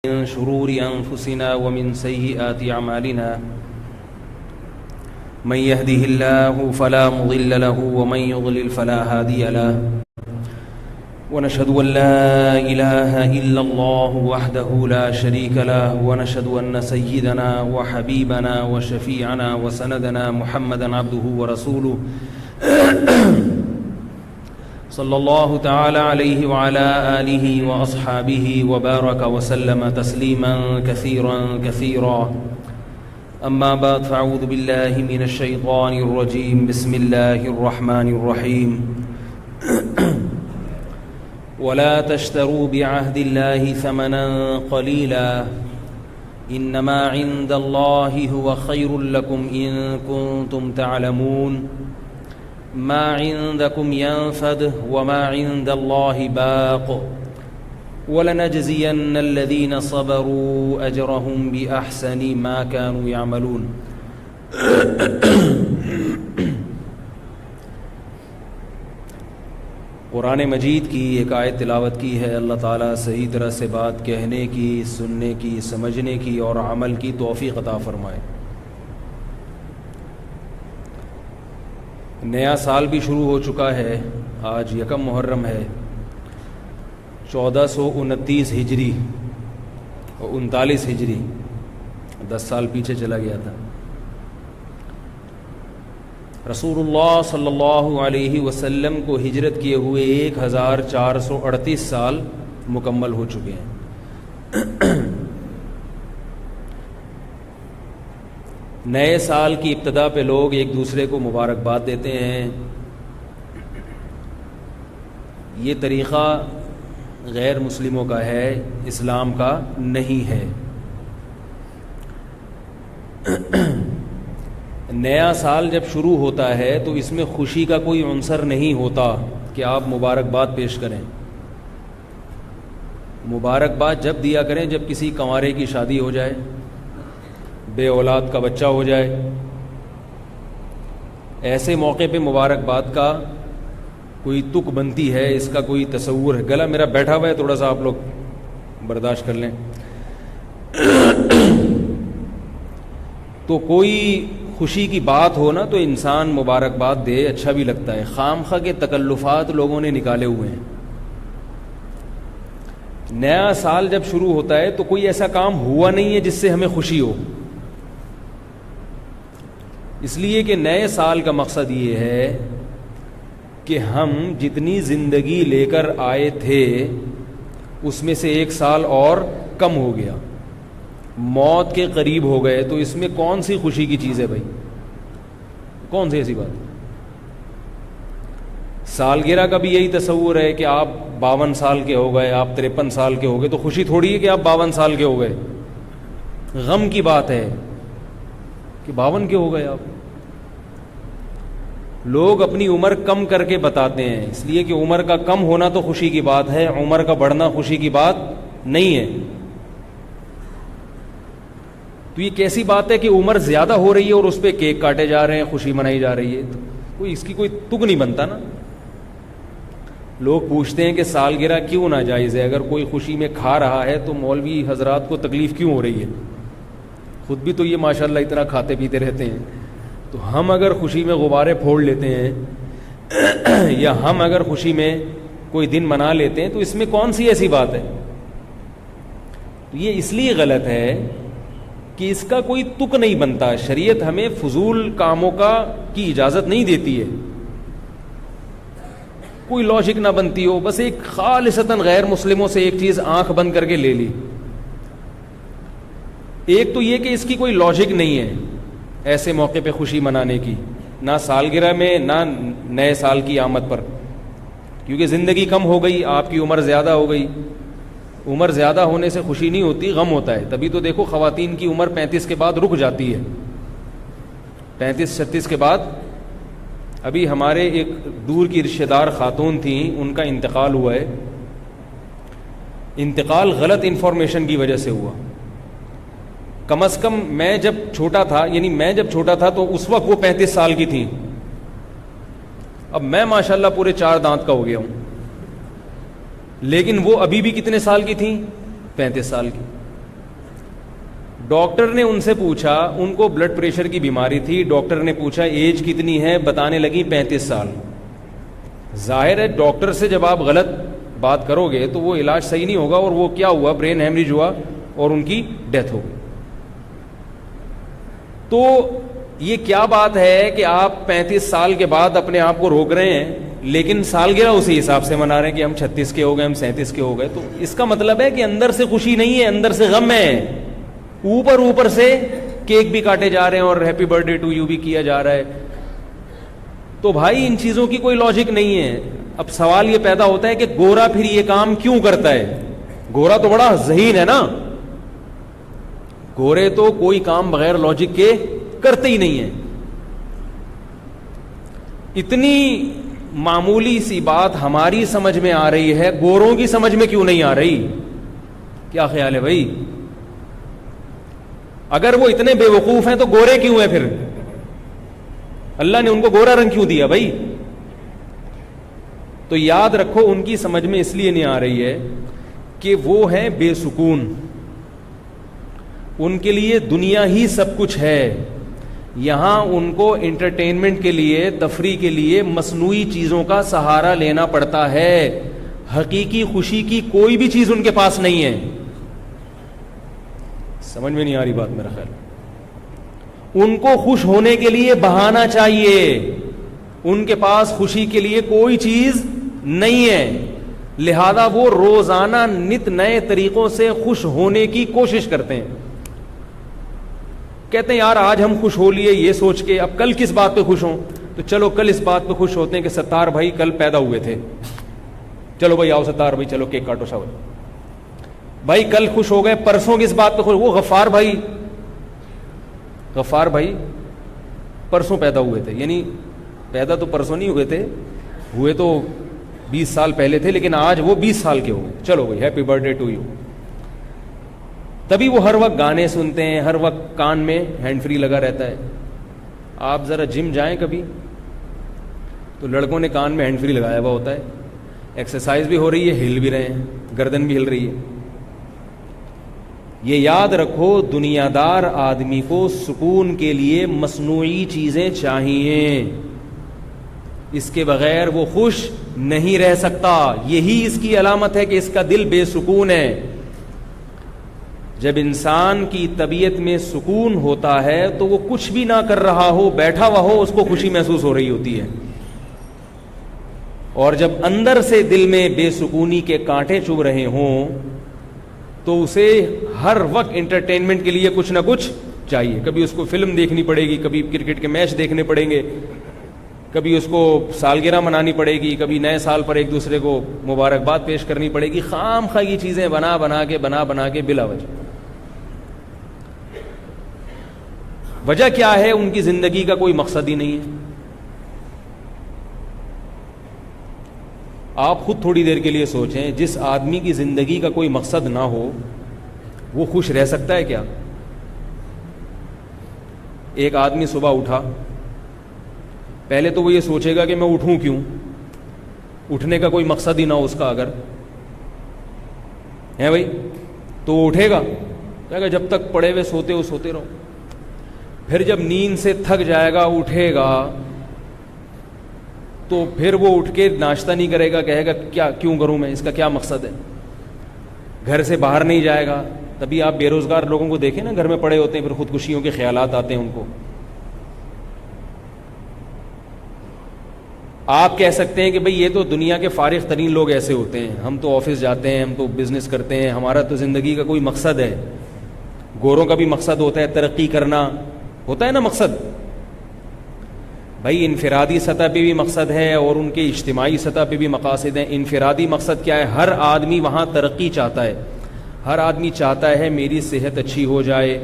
من شرور أنفسنا ومن سيئات أعمالنا من يهده الله فلا مضل له ومن يضلل فلا هادي له ونشهد أن لا إله إلا الله وحده لا شريك له ونشهد أن سيدنا وحبيبنا وشفيعنا وسندنا محمدا عبده ورسوله صلى الله تعالى عليه وعلى آله وأصحابه وبارك وسلم تسليما كثيرا أما بعد فأعوذ بالله من الشيطان الرجيم بسم الله الرحمن الرحيم ولا تشتروا بعهد الله ثمنا قليلا إنما عند الله هو خير لكم إن كنتم تعلمون ما عندكم ينفد وما عند الله باق ولنجزين الذين صبروا أجرهم بأحسن ما كانوا يعملون. قرآن مجید کی ایک آیت تلاوت کی ہے. اللہ تعالیٰ صحیح طرح سے بات کہنے کی، سننے کی، سمجھنے کی اور عمل کی توفیق عطا فرمائے. نیا سال بھی شروع ہو چکا ہے. آج یکم محرم ہے، 1429 ہجری اور 39 ہجری، 10 سال پیچھے چلا گیا تھا. رسول اللہ صلی اللہ علیہ وسلم کو ہجرت کیے ہوئے 1438 سال مکمل ہو چکے ہیں. نئے سال کی ابتدا پہ لوگ ایک دوسرے کو مبارکباد دیتے ہیں. یہ طریقہ غیر مسلموں کا ہے، اسلام کا نہیں ہے. نیا سال جب شروع ہوتا ہے تو اس میں خوشی کا کوئی عنصر نہیں ہوتا کہ آپ مبارکباد پیش کریں. مبارکباد جب دیا کریں جب کسی کنوارے کی شادی ہو جائے، بے اولاد کا بچہ ہو جائے. ایسے موقع پہ مبارکباد کا کوئی تک بنتی ہے، اس کا کوئی تصور ہے. گلا میرا بیٹھا ہوا ہے، تھوڑا سا آپ لوگ برداشت کر لیں. تو کوئی خوشی کی بات ہو نا تو انسان مبارکباد دے، اچھا بھی لگتا ہے. خام خواہ کے تکلفات لوگوں نے نکالے ہوئے ہیں. نیا سال جب شروع ہوتا ہے تو کوئی ایسا کام ہوا نہیں ہے جس سے ہمیں خوشی ہو. اس لیے کہ نئے سال کا مقصد یہ ہے کہ ہم جتنی زندگی لے کر آئے تھے اس میں سے ایک سال اور کم ہو گیا، موت کے قریب ہو گئے. تو اس میں کون سی خوشی کی چیز ہے بھائی؟ کون سی ایسی بات؟ سالگرہ کا بھی یہی تصور ہے کہ آپ 52 سال کے ہو گئے، آپ 53 سال کے ہو گئے، تو خوشی تھوڑی ہے کہ آپ 52 سال کے ہو گئے. غم کی بات ہے کہ 52 کے ہو گئے آپ. لوگ اپنی عمر کم کر کے بتاتے ہیں، اس لیے کہ عمر کا کم ہونا تو خوشی کی بات ہے، عمر کا بڑھنا خوشی کی بات نہیں ہے. تو یہ کیسی بات ہے کہ عمر زیادہ ہو رہی ہے اور اس پہ کیک کاٹے جا رہے ہیں، خوشی منائی جا رہی ہے؟ تو کوئی اس کی کوئی تک نہیں بنتا نا. لوگ پوچھتے ہیں کہ سالگرہ کیوں ناجائز ہے؟ اگر کوئی خوشی میں کھا رہا ہے تو مولوی حضرات کو تکلیف کیوں ہو رہی ہے؟ خود بھی تو یہ ماشاءاللہ اتنا کھاتے پیتے رہتے ہیں. تو ہم اگر خوشی میں غبارے پھوڑ لیتے ہیں یا ہم اگر خوشی میں کوئی دن منا لیتے ہیں تو اس میں کون سی ایسی بات ہے؟ تو یہ اس لیے غلط ہے کہ اس کا کوئی تک نہیں بنتا. شریعت ہمیں فضول کاموں کی اجازت نہیں دیتی ہے. کوئی لاجک نہ بنتی ہو، بس ایک خالصتاً غیر مسلموں سے ایک چیز آنکھ بند کر کے لے لی. ایک تو یہ کہ اس کی کوئی لاجک نہیں ہے ایسے موقع پہ خوشی منانے کی، نہ سالگرہ میں نہ نئے سال کی آمد پر، کیونکہ زندگی کم ہو گئی، آپ کی عمر زیادہ ہو گئی. عمر زیادہ ہونے سے خوشی نہیں ہوتی، غم ہوتا ہے. تبھی تو دیکھو خواتین کی عمر 35 کے بعد رک جاتی ہے. 35-36 کے بعد. ابھی ہمارے ایک دور کی رشتہ دار خاتون تھیں، ان کا انتقال ہوا ہے. انتقال غلط انفارمیشن کی وجہ سے ہوا. کم از کم میں جب چھوٹا تھا تو اس وقت وہ 35 سال کی تھیں. اب میں ماشاءاللہ پورے 4 دانت کا ہو گیا ہوں. لیکن وہ ابھی بھی کتنے سال کی تھیں؟ 35 سال کی. ڈاکٹر نے ان سے پوچھا, ان کو بلڈ پریشر کی بیماری تھی, ڈاکٹر نے پوچھا ایج کتنی ہے, بتانے لگی 35 سال. ظاہر ہے ڈاکٹر سے جب آپ غلط بات کرو گے تو وہ علاج صحیح نہیں ہوگا, اور وہ کیا ہوا, برین ہیمریج ہوا اور ان کی ڈیتھ ہو گئی. تو یہ کیا بات ہے کہ آپ 35 سال کے بعد اپنے آپ کو روک رہے ہیں, لیکن سالگرہ اسی حساب سے منا رہے ہیں کہ ہم 36 کے ہو گئے, ہم 37 کے ہو گئے. تو اس کا مطلب ہے کہ اندر سے خوشی نہیں ہے, اندر سے غم ہے. اوپر سے کیک بھی کاٹے جا رہے ہیں اور happy birthday to you بھی کیا جا رہا ہے. تو بھائی ان چیزوں کی کوئی لاجک نہیں ہے. اب سوال یہ پیدا ہوتا ہے کہ گورا پھر یہ کام کیوں کرتا ہے؟ گورا تو بڑا ذہین ہے نا, گورے تو کوئی کام بغیر لاجک کے کرتے ہی نہیں ہیں. اتنی معمولی سی بات ہماری سمجھ میں آ رہی ہے, گوروں کی سمجھ میں کیوں نہیں آ رہی؟ کیا خیال ہے بھائی؟ اگر وہ اتنے بے وقوف ہیں تو گورے کیوں ہیں پھر؟ اللہ نے ان کو گورا رنگ کیوں دیا بھائی؟ تو یاد رکھو ان کی سمجھ میں اس لیے نہیں آ رہی ہے کہ وہ ہیں بے سکون, ان کے لیے دنیا ہی سب کچھ ہے. یہاں ان کو انٹرٹینمنٹ کے لیے, تفریح کے لیے مصنوعی چیزوں کا سہارا لینا پڑتا ہے. حقیقی خوشی کی کوئی بھی چیز ان کے پاس نہیں ہے. سمجھ میں نہیں آ رہی بات میرا خیال. ان کو خوش ہونے کے لیے بہانہ چاہیے, ان کے پاس خوشی کے لیے کوئی چیز نہیں ہے. لہذا وہ روزانہ نت نئے طریقوں سے خوش ہونے کی کوشش کرتے ہیں. کہتے ہیں یار آج ہم خوش ہو لیے یہ سوچ کے, اب کل کس بات پہ خوش ہوں؟ تو چلو کل اس بات پہ خوش ہوتے ہیں کہ ستار بھائی کل پیدا ہوئے تھے. چلو بھائی آؤ ستار بھائی, چلو کیک کاٹو شاول بھائی. کل خوش ہو گئے, پرسوں کس بات پہ خوش؟ وہ غفار بھائی پرسوں پیدا ہوئے تھے. یعنی پیدا تو پرسوں نہیں ہوئے تھے, ہوئے تو 20 سال پہلے تھے, لیکن آج وہ 20 سال کے ہوئے. چلو بھائی happy birthday to you. تبھی وہ ہر وقت گانے سنتے ہیں, ہر وقت کان میں ہینڈ فری لگا رہتا ہے. آپ ذرا جم جائیں کبھی تو لڑکوں نے کان میں ہینڈ فری لگایا ہوا ہوتا ہے, ایکسرسائز بھی ہو رہی ہے, ہل بھی رہے ہیں, گردن بھی ہل رہی ہے. یہ یاد رکھو دنیا دار آدمی کو سکون کے لیے مصنوعی چیزیں چاہیے, اس کے بغیر وہ خوش نہیں رہ سکتا. یہی اس کی علامت ہے کہ اس کا دل بے سکون ہے. جب انسان کی طبیعت میں سکون ہوتا ہے تو وہ کچھ بھی نہ کر رہا ہو, بیٹھا ہوا ہو, اس کو خوشی محسوس ہو رہی ہوتی ہے. اور جب اندر سے دل میں بے سکونی کے کانٹے چبھ رہے ہوں تو اسے ہر وقت انٹرٹینمنٹ کے لیے کچھ نہ کچھ چاہیے. کبھی اس کو فلم دیکھنی پڑے گی, کبھی کرکٹ کے میچ دیکھنے پڑیں گے, کبھی اس کو سالگرہ منانی پڑے گی, کبھی نئے سال پر ایک دوسرے کو مبارکباد پیش کرنی پڑے گی. خام خواہ یہ چیزیں بنا کے بلا وجہ. وجہ کیا ہے؟ ان کی زندگی کا کوئی مقصد ہی نہیں ہے. آپ خود تھوڑی دیر کے لیے سوچیں, جس آدمی کی زندگی کا کوئی مقصد نہ ہو وہ خوش رہ سکتا ہے کیا؟ ایک آدمی صبح اٹھا, پہلے تو وہ یہ سوچے گا کہ میں اٹھوں کیوں, اٹھنے کا کوئی مقصد ہی نہ ہو اس کا اگر ہے بھائی, تو وہ اٹھے گا, کہے گا جب تک پڑے ہوئے سوتے ہو سوتے رہو. پھر جب نیند سے تھک جائے گا, اٹھے گا, تو پھر وہ اٹھ کے ناشتہ نہیں کرے گا, کہے گا کیوں کروں میں, اس کا کیا مقصد ہے. گھر سے باہر نہیں جائے گا. تبھی آپ بے روزگار لوگوں کو دیکھیں نا, گھر میں پڑے ہوتے ہیں, پھر خودکشیوں کے خیالات آتے ہیں ان کو. آپ کہہ سکتے ہیں کہ بھئی یہ تو دنیا کے فارغ ترین لوگ ایسے ہوتے ہیں, ہم تو آفس جاتے ہیں, ہم تو بزنس کرتے ہیں, ہمارا تو زندگی کا کوئی مقصد ہے. گوروں کا بھی مقصد ہوتا ہے ترقی کرنا, ہوتا ہے نا مقصد. بھائی انفرادی سطح پہ بھی مقصد ہے اور ان کے اجتماعی سطح پہ بھی مقاصد ہیں. انفرادی مقصد کیا ہے؟ ہر آدمی وہاں ترقی چاہتا ہے. ہر آدمی چاہتا ہے میری صحت اچھی ہو جائے,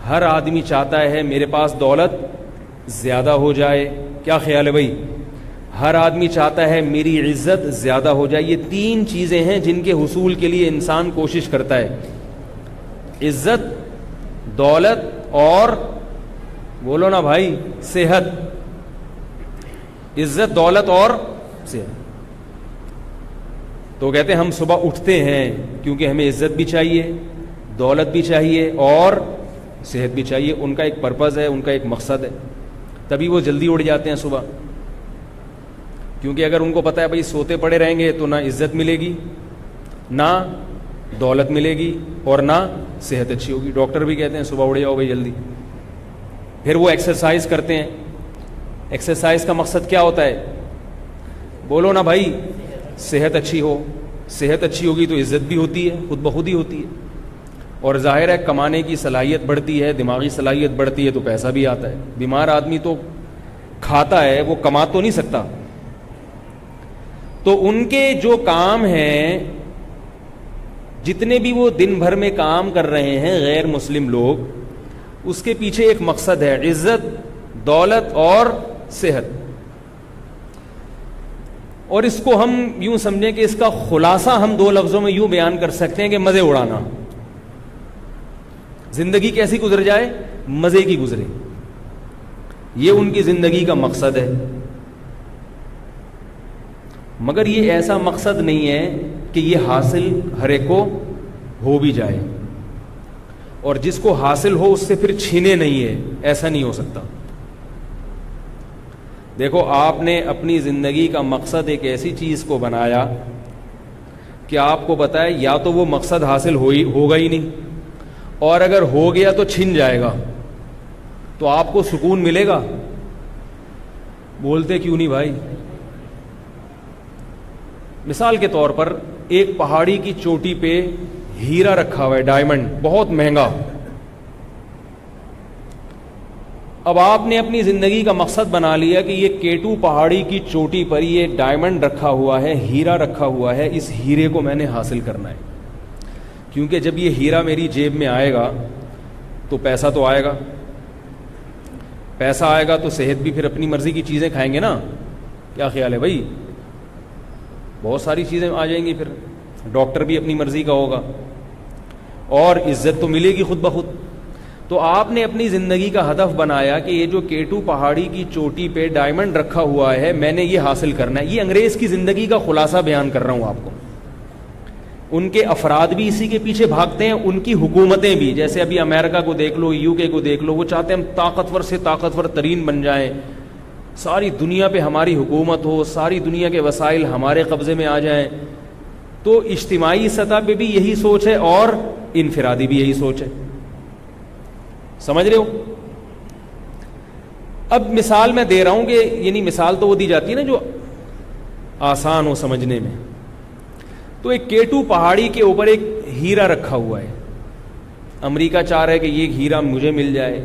ہر آدمی چاہتا ہے میرے پاس دولت زیادہ ہو جائے. کیا خیال ہے بھائی؟ ہر آدمی چاہتا ہے میری عزت زیادہ ہو جائے. یہ 3 چیزیں ہیں جن کے حصول کے لیے انسان کوشش کرتا ہے. عزت, دولت اور بولو نا بھائی صحت. عزت, دولت اور صحت. تو کہتے ہیں ہم صبح اٹھتے ہیں کیونکہ ہمیں عزت بھی چاہیے, دولت بھی چاہیے اور صحت بھی چاہیے. ان کا ایک پرپز ہے, ان کا ایک مقصد ہے, تبھی وہ جلدی اٹھ جاتے ہیں صبح. کیونکہ اگر ان کو پتہ ہے بھائی سوتے پڑے رہیں گے تو نہ عزت ملے گی, نہ دولت ملے گی, اور نہ صحت اچھی ہوگی. ڈاکٹر بھی کہتے ہیں صبح اٹھ جاؤ بھائی جلدی. پھر وہ ایکسرسائز کرتے ہیں. ایکسرسائز کا مقصد کیا ہوتا ہے؟ بولو نا بھائی, صحت اچھی ہو. صحت اچھی ہوگی تو عزت بھی ہوتی ہے, خود بخود ہی ہوتی ہے, اور ظاہر ہے کمانے کی صلاحیت بڑھتی ہے, دماغی صلاحیت بڑھتی ہے تو پیسہ بھی آتا ہے. بیمار آدمی تو کھاتا ہے, وہ کما تو نہیں سکتا. تو ان کے جو کام ہیں, جتنے بھی وہ دن بھر میں کام کر رہے ہیں غیر مسلم لوگ, اس کے پیچھے ایک مقصد ہے, عزت, دولت اور صحت. اور اس کو ہم یوں سمجھیں کہ اس کا خلاصہ ہم 2 لفظوں میں یوں بیان کر سکتے ہیں کہ مزے اڑانا. زندگی کیسی گزر جائے؟ مزے کی گزرے. یہ ان کی زندگی کا مقصد ہے. مگر یہ ایسا مقصد نہیں ہے کہ یہ حاصل ہر ایک کو ہو بھی جائے, اور جس کو حاصل ہو اس سے پھر چھینے نہیں ہے. ایسا نہیں ہو سکتا. دیکھو, آپ نے اپنی زندگی کا مقصد ایک ایسی چیز کو بنایا کہ آپ کو بتائے یا تو وہ مقصد حاصل ہوگا ہی نہیں, اور اگر ہو گیا تو چھن جائے گا. تو آپ کو سکون ملے گا؟ بولتے کیوں نہیں بھائی؟ مثال کے طور پر ایک پہاڑی کی چوٹی پہ ہیرا رکھا ہوا ہے, ڈائمنڈ, بہت مہنگا. اب آپ نے اپنی زندگی کا مقصد بنا لیا کہ یہ K2 پہاڑی کی چوٹی پر یہ ڈائمنڈ رکھا ہوا ہے, ہیرا رکھا ہوا ہے, اس ہیرے کو میں نے حاصل کرنا ہے. کیونکہ جب یہ ہیرا میری جیب میں آئے گا تو پیسہ تو آئے گا, پیسہ آئے گا تو صحت بھی پھر اپنی مرضی کی چیزیں کھائیں گے نا. کیا خیال ہے بھائی؟ بہت ساری چیزیں آ جائیں گی, پھر ڈاکٹر بھی اپنی مرضی کا ہوگا, اور عزت تو ملے گی خود بخود. تو آپ نے اپنی زندگی کا ہدف بنایا کہ یہ جو K2 پہاڑی کی چوٹی پہ ڈائمنڈ رکھا ہوا ہے میں نے یہ حاصل کرنا ہے. یہ انگریز کی زندگی کا خلاصہ بیان کر رہا ہوں آپ کو. ان کے افراد بھی اسی کے پیچھے بھاگتے ہیں, ان کی حکومتیں بھی. جیسے ابھی امریکہ کو دیکھ لو, UK کو دیکھ لو, وہ چاہتے ہیں ہم طاقتور سے طاقتور ترین بن جائیں, ساری دنیا پہ ہماری حکومت ہو, ساری دنیا کے وسائل ہمارے قبضے میں آ جائیں. تو اجتماعی سطح پہ بھی یہی سوچ ہے اور انفرادی بھی یہی سوچ ہے. سمجھ رہے ہو؟ اب مثال میں دے رہا ہوں کہ یعنی مثال تو وہ دی جاتی ہے نا جو آسان ہو سمجھنے میں. تو ایک K2 پہاڑی کے اوپر ایک ہیرا رکھا ہوا ہے. امریکہ چاہ رہا ہے کہ یہ ہیرا مجھے مل جائے,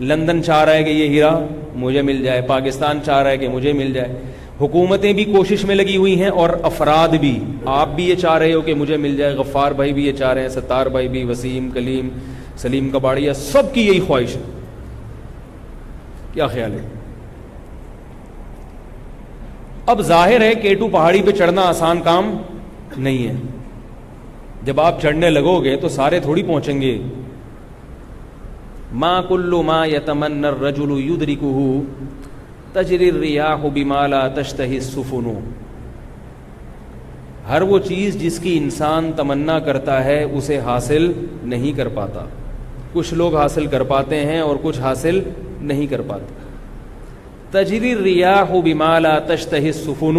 لندن چاہ رہا ہے کہ یہ ہیرا مجھے مل جائے, پاکستان چاہ رہا ہے کہ مجھے مل جائے. حکومتیں بھی کوشش میں لگی ہوئی ہیں اور افراد بھی. آپ بھی یہ چاہ رہے ہو کہ مجھے مل جائے, غفار بھائی بھی یہ چاہ رہے ہیں, ستار بھائی بھی, وسیم, کلیم, سلیم کباڑیا, سب کی یہی خواہش ہے. کیا خیال ہے؟ اب ظاہر ہے K2 پہاڑی پہ چڑھنا آسان کام نہیں ہے. جب آپ چڑھنے لگو گے تو سارے تھوڑی پہنچیں گے. ما کل ما یتمنى الرجل یدرکہ تجری الریاح بما لا تشتہی السفن. ہر وہ چیز جس کی انسان تمنا کرتا ہے اسے حاصل نہیں کر پاتا. کچھ لوگ حاصل کر پاتے ہیں اور کچھ حاصل نہیں کر پاتے. تجری الریاح بما لا تشتہی السفن.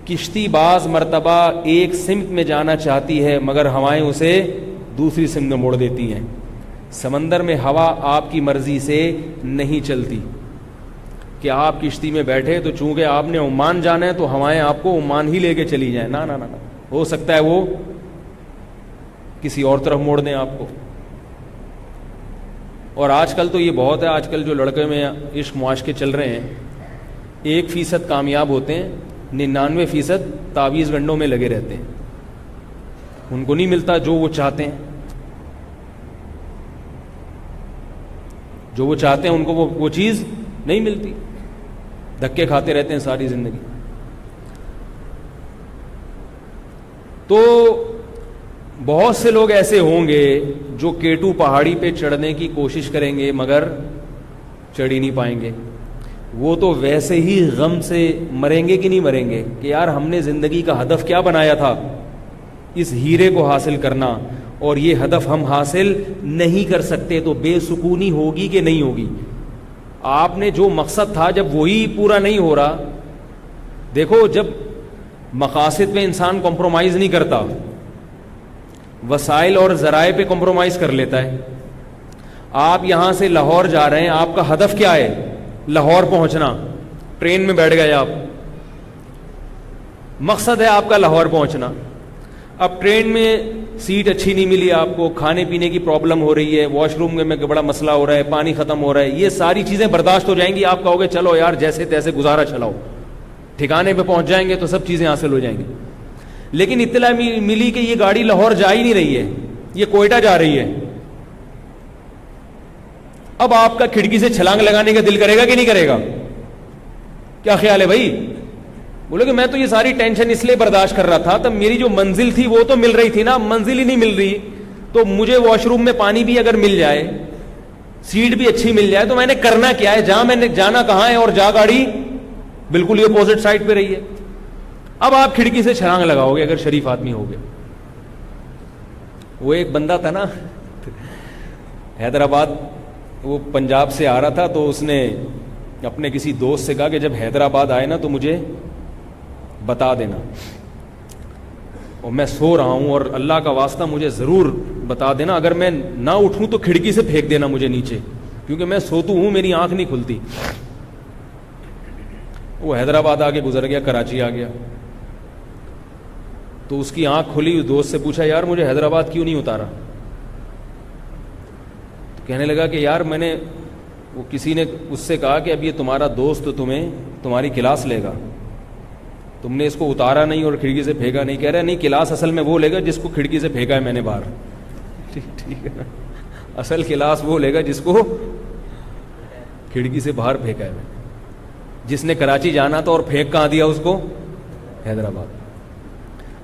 کشتی بعض مرتبہ ایک سمت میں جانا چاہتی ہے مگر ہوائیں اسے دوسری سمت میں موڑ دیتی ہیں. سمندر میں ہوا آپ کی مرضی سے نہیں چلتی کہ آپ کشتی میں بیٹھے تو چونکہ آپ نے عمان جانا ہے تو ہوائیں آپ کو عمان ہی لے کے چلی جائیں. نا نا نا, ہو سکتا ہے وہ کسی اور طرف موڑ دیں آپ کو. اور آج کل تو یہ بہت ہے, آج کل جو لڑکے میں عشق معاشقے چل رہے ہیں 1% کامیاب ہوتے ہیں, 99% تعویذ گنڈوں میں لگے رہتے ہیں. ان کو نہیں ملتا جو وہ چاہتے ہیں. جو وہ چاہتے ہیں ان کو وہ چیز نہیں ملتی, دھکے کھاتے رہتے ہیں ساری زندگی. تو بہت سے لوگ ایسے ہوں گے جو K2 پہاڑی پہ چڑھنے کی کوشش کریں گے مگر چڑھ ہی نہیں پائیں گے. وہ تو ویسے ہی غم سے مریں گے کہ نہیں مریں گے کہ یار ہم نے زندگی کا ہدف کیا بنایا تھا, اس ہیرے کو حاصل کرنا, اور یہ ہدف ہم حاصل نہیں کر سکتے تو بے سکونی ہوگی کہ نہیں ہوگی؟ آپ نے جو مقصد تھا جب وہی پورا نہیں ہو رہا، دیکھو جب مقاصد پہ انسان کمپرومائز نہیں کرتا، وسائل اور ذرائع پہ کمپرومائز کر لیتا ہے. آپ یہاں سے لاہور جا رہے ہیں، آپ کا ہدف کیا ہے؟ لاہور پہنچنا. ٹرین میں بیٹھ گئے آپ، مقصد ہے آپ کا لاہور پہنچنا. اب ٹرین میں سیٹ اچھی نہیں ملی آپ کو، کھانے پینے کی پرابلم ہو رہی ہے، واش روم میں بڑا مسئلہ ہو رہا ہے، پانی ختم ہو رہا ہے، یہ ساری چیزیں برداشت ہو جائیں گی. آپ کہو گے چلو یار جیسے تیسے گزارا چلاؤ، ٹھکانے پہ پہنچ جائیں گے تو سب چیزیں حاصل ہو جائیں گی. لیکن اطلاع ملی کہ یہ گاڑی لاہور جا ہی نہیں رہی ہے، یہ کوئٹہ جا رہی ہے. اب آپ کا کھڑکی سے چھلانگ لگانے کا دل کرے گا کہ نہیں کرے گا؟ کیا خیال ہے بھائی؟ بولے کہ میں تو یہ ساری ٹینشن اس لیے برداشت کر رہا تھا، تب میری جو منزل تھی وہ تو مل رہی تھی نا، منزل ہی نہیں مل رہی، تو مجھے واش روم میں پانی بھی اگر مل جائے، سیٹ بھی اچھی مل جائے، تو میں نے کرنا کیا ہے؟ جہاں میں نے جانا کہاں ہے، اور جا گاڑی بالکل یہ اپوزٹ سائڈ پہ رہی ہے. اب آپ کھڑکی سے چھلانگ لگاؤ گے اگر شریف آدمی ہو گئے. وہ ایک بندہ تھا نا حیدرآباد، وہ پنجاب سے آ رہا تھا، تو اس نے اپنے کسی دوست سے کہا کہ جب حیدرآباد آئے نا تو مجھے بتا دینا، اور میں سو رہا ہوں اور اللہ کا واسطہ مجھے ضرور بتا دینا، اگر میں نہ اٹھوں تو کھڑکی سے پھینک دینا مجھے نیچے، کیونکہ میں سوتو ہوں، میری آنکھ نہیں کھلتی. وہ حیدرآباد آگے گزر گیا، کراچی آ گیا، تو اس کی آنکھ کھلی. دوست سے پوچھا یار مجھے حیدرآباد کیوں نہیں اتارا؟ تو کہنے لگا کہ یار میں نے، وہ کسی نے اس سے کہا کہ اب یہ تمہارا دوست تمہیں تمہاری کلاس لے گا، تم نے اس کو اتارا نہیں اور کھڑکی سے پھینکا نہیں. کہہ رہا نہیں، کلاس اصل میں وہ لے گا جس کو کھڑکی سے پھینکا ہے میں نے باہر. ٹھیک ہے نا، اصل کلاس وہ لے گا جس کو کھڑکی سے باہر پھینکا ہے میں نے. جس نے کراچی جانا تھا اور پھینک کہاں دیا اس کو؟ حیدرآباد.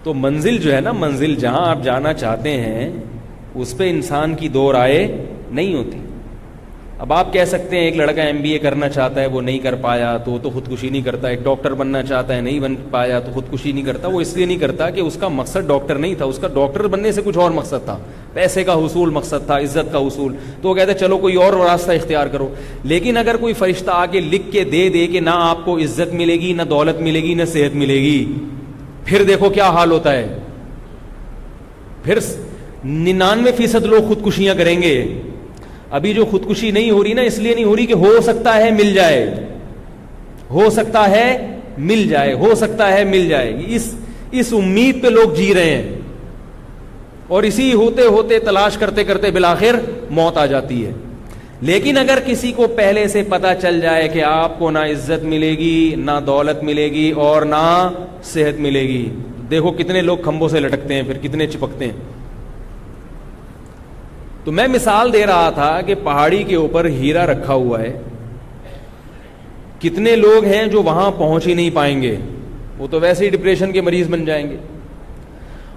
تو منزل جو ہے نا، منزل جہاں آپ جانا چاہتے ہیں اس پہ انسان کی دو رائے نہیں ہوتی. اب آپ کہہ سکتے ہیں ایک لڑکا MBA کرنا چاہتا ہے، وہ نہیں کر پایا تو وہ تو خودکشی نہیں کرتا. ایک ڈاکٹر بننا چاہتا ہے، نہیں بن پایا تو خودکشی نہیں کرتا. وہ اس لیے نہیں کرتا کہ اس کا مقصد ڈاکٹر نہیں تھا، اس کا ڈاکٹر بننے سے کچھ اور مقصد تھا، پیسے کا حصول مقصد تھا، عزت کا حصول. تو وہ کہتے چلو کوئی اور راستہ اختیار کرو. لیکن اگر کوئی فرشتہ آ کے لکھ کے دے دے کہ نہ آپ کو عزت ملے گی، نہ دولت ملے گی، نہ صحت ملے گی، پھر دیکھو کیا حال ہوتا ہے. پھر 99% لوگ خودکشیاں کریں گے. ابھی جو خودکشی نہیں ہو رہی نا، اس لیے نہیں ہو رہی کہ ہو سکتا ہے مل جائے، ہو سکتا ہے مل جائے، ہو سکتا ہے مل جائے. اس امید پہ لوگ جی رہے ہیں، اور اسی ہوتے ہوتے تلاش کرتے کرتے بالآخر موت آ جاتی ہے. لیکن اگر کسی کو پہلے سے پتا چل جائے کہ آپ کو نہ عزت ملے گی، نہ دولت ملے گی، اور نہ صحت ملے گی، دیکھو کتنے لوگ کھمبوں سے لٹکتے ہیں، پھر کتنے چپکتے ہیں. تو میں مثال دے رہا تھا کہ پہاڑی کے اوپر ہیرا رکھا ہوا ہے، کتنے لوگ ہیں جو وہاں پہنچ ہی نہیں پائیں گے، وہ تو ویسے ہی ڈپریشن کے مریض بن جائیں گے.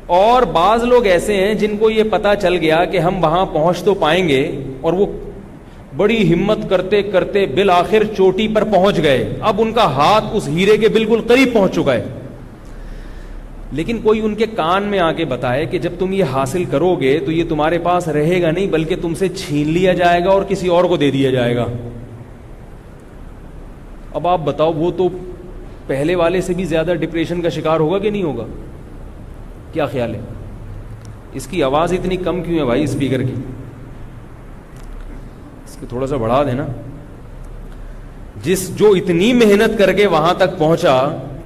اور بعض لوگ ایسے ہیں جن کو یہ پتا چل گیا کہ ہم وہاں پہنچ تو پائیں گے، اور وہ بڑی ہمت کرتے کرتے بالآخر چوٹی پر پہنچ گئے. اب ان کا ہاتھ اس ہیرے کے بالکل قریب پہنچ چکا ہے. لیکن کوئی ان کے کان میں آ کے بتائے کہ جب تم یہ حاصل کرو گے تو یہ تمہارے پاس رہے گا نہیں، بلکہ تم سے چھین لیا جائے گا اور کسی اور کو دے دیا جائے گا. اب آپ بتاؤ، وہ تو پہلے والے سے بھی زیادہ ڈپریشن کا شکار ہوگا کہ نہیں ہوگا؟ کیا خیال ہے؟ اس کی آواز اتنی کم کیوں ہے بھائی اسپیکر کی؟ اس کو تھوڑا سا بڑھا دینا. جو اتنی محنت کر کے وہاں تک پہنچا،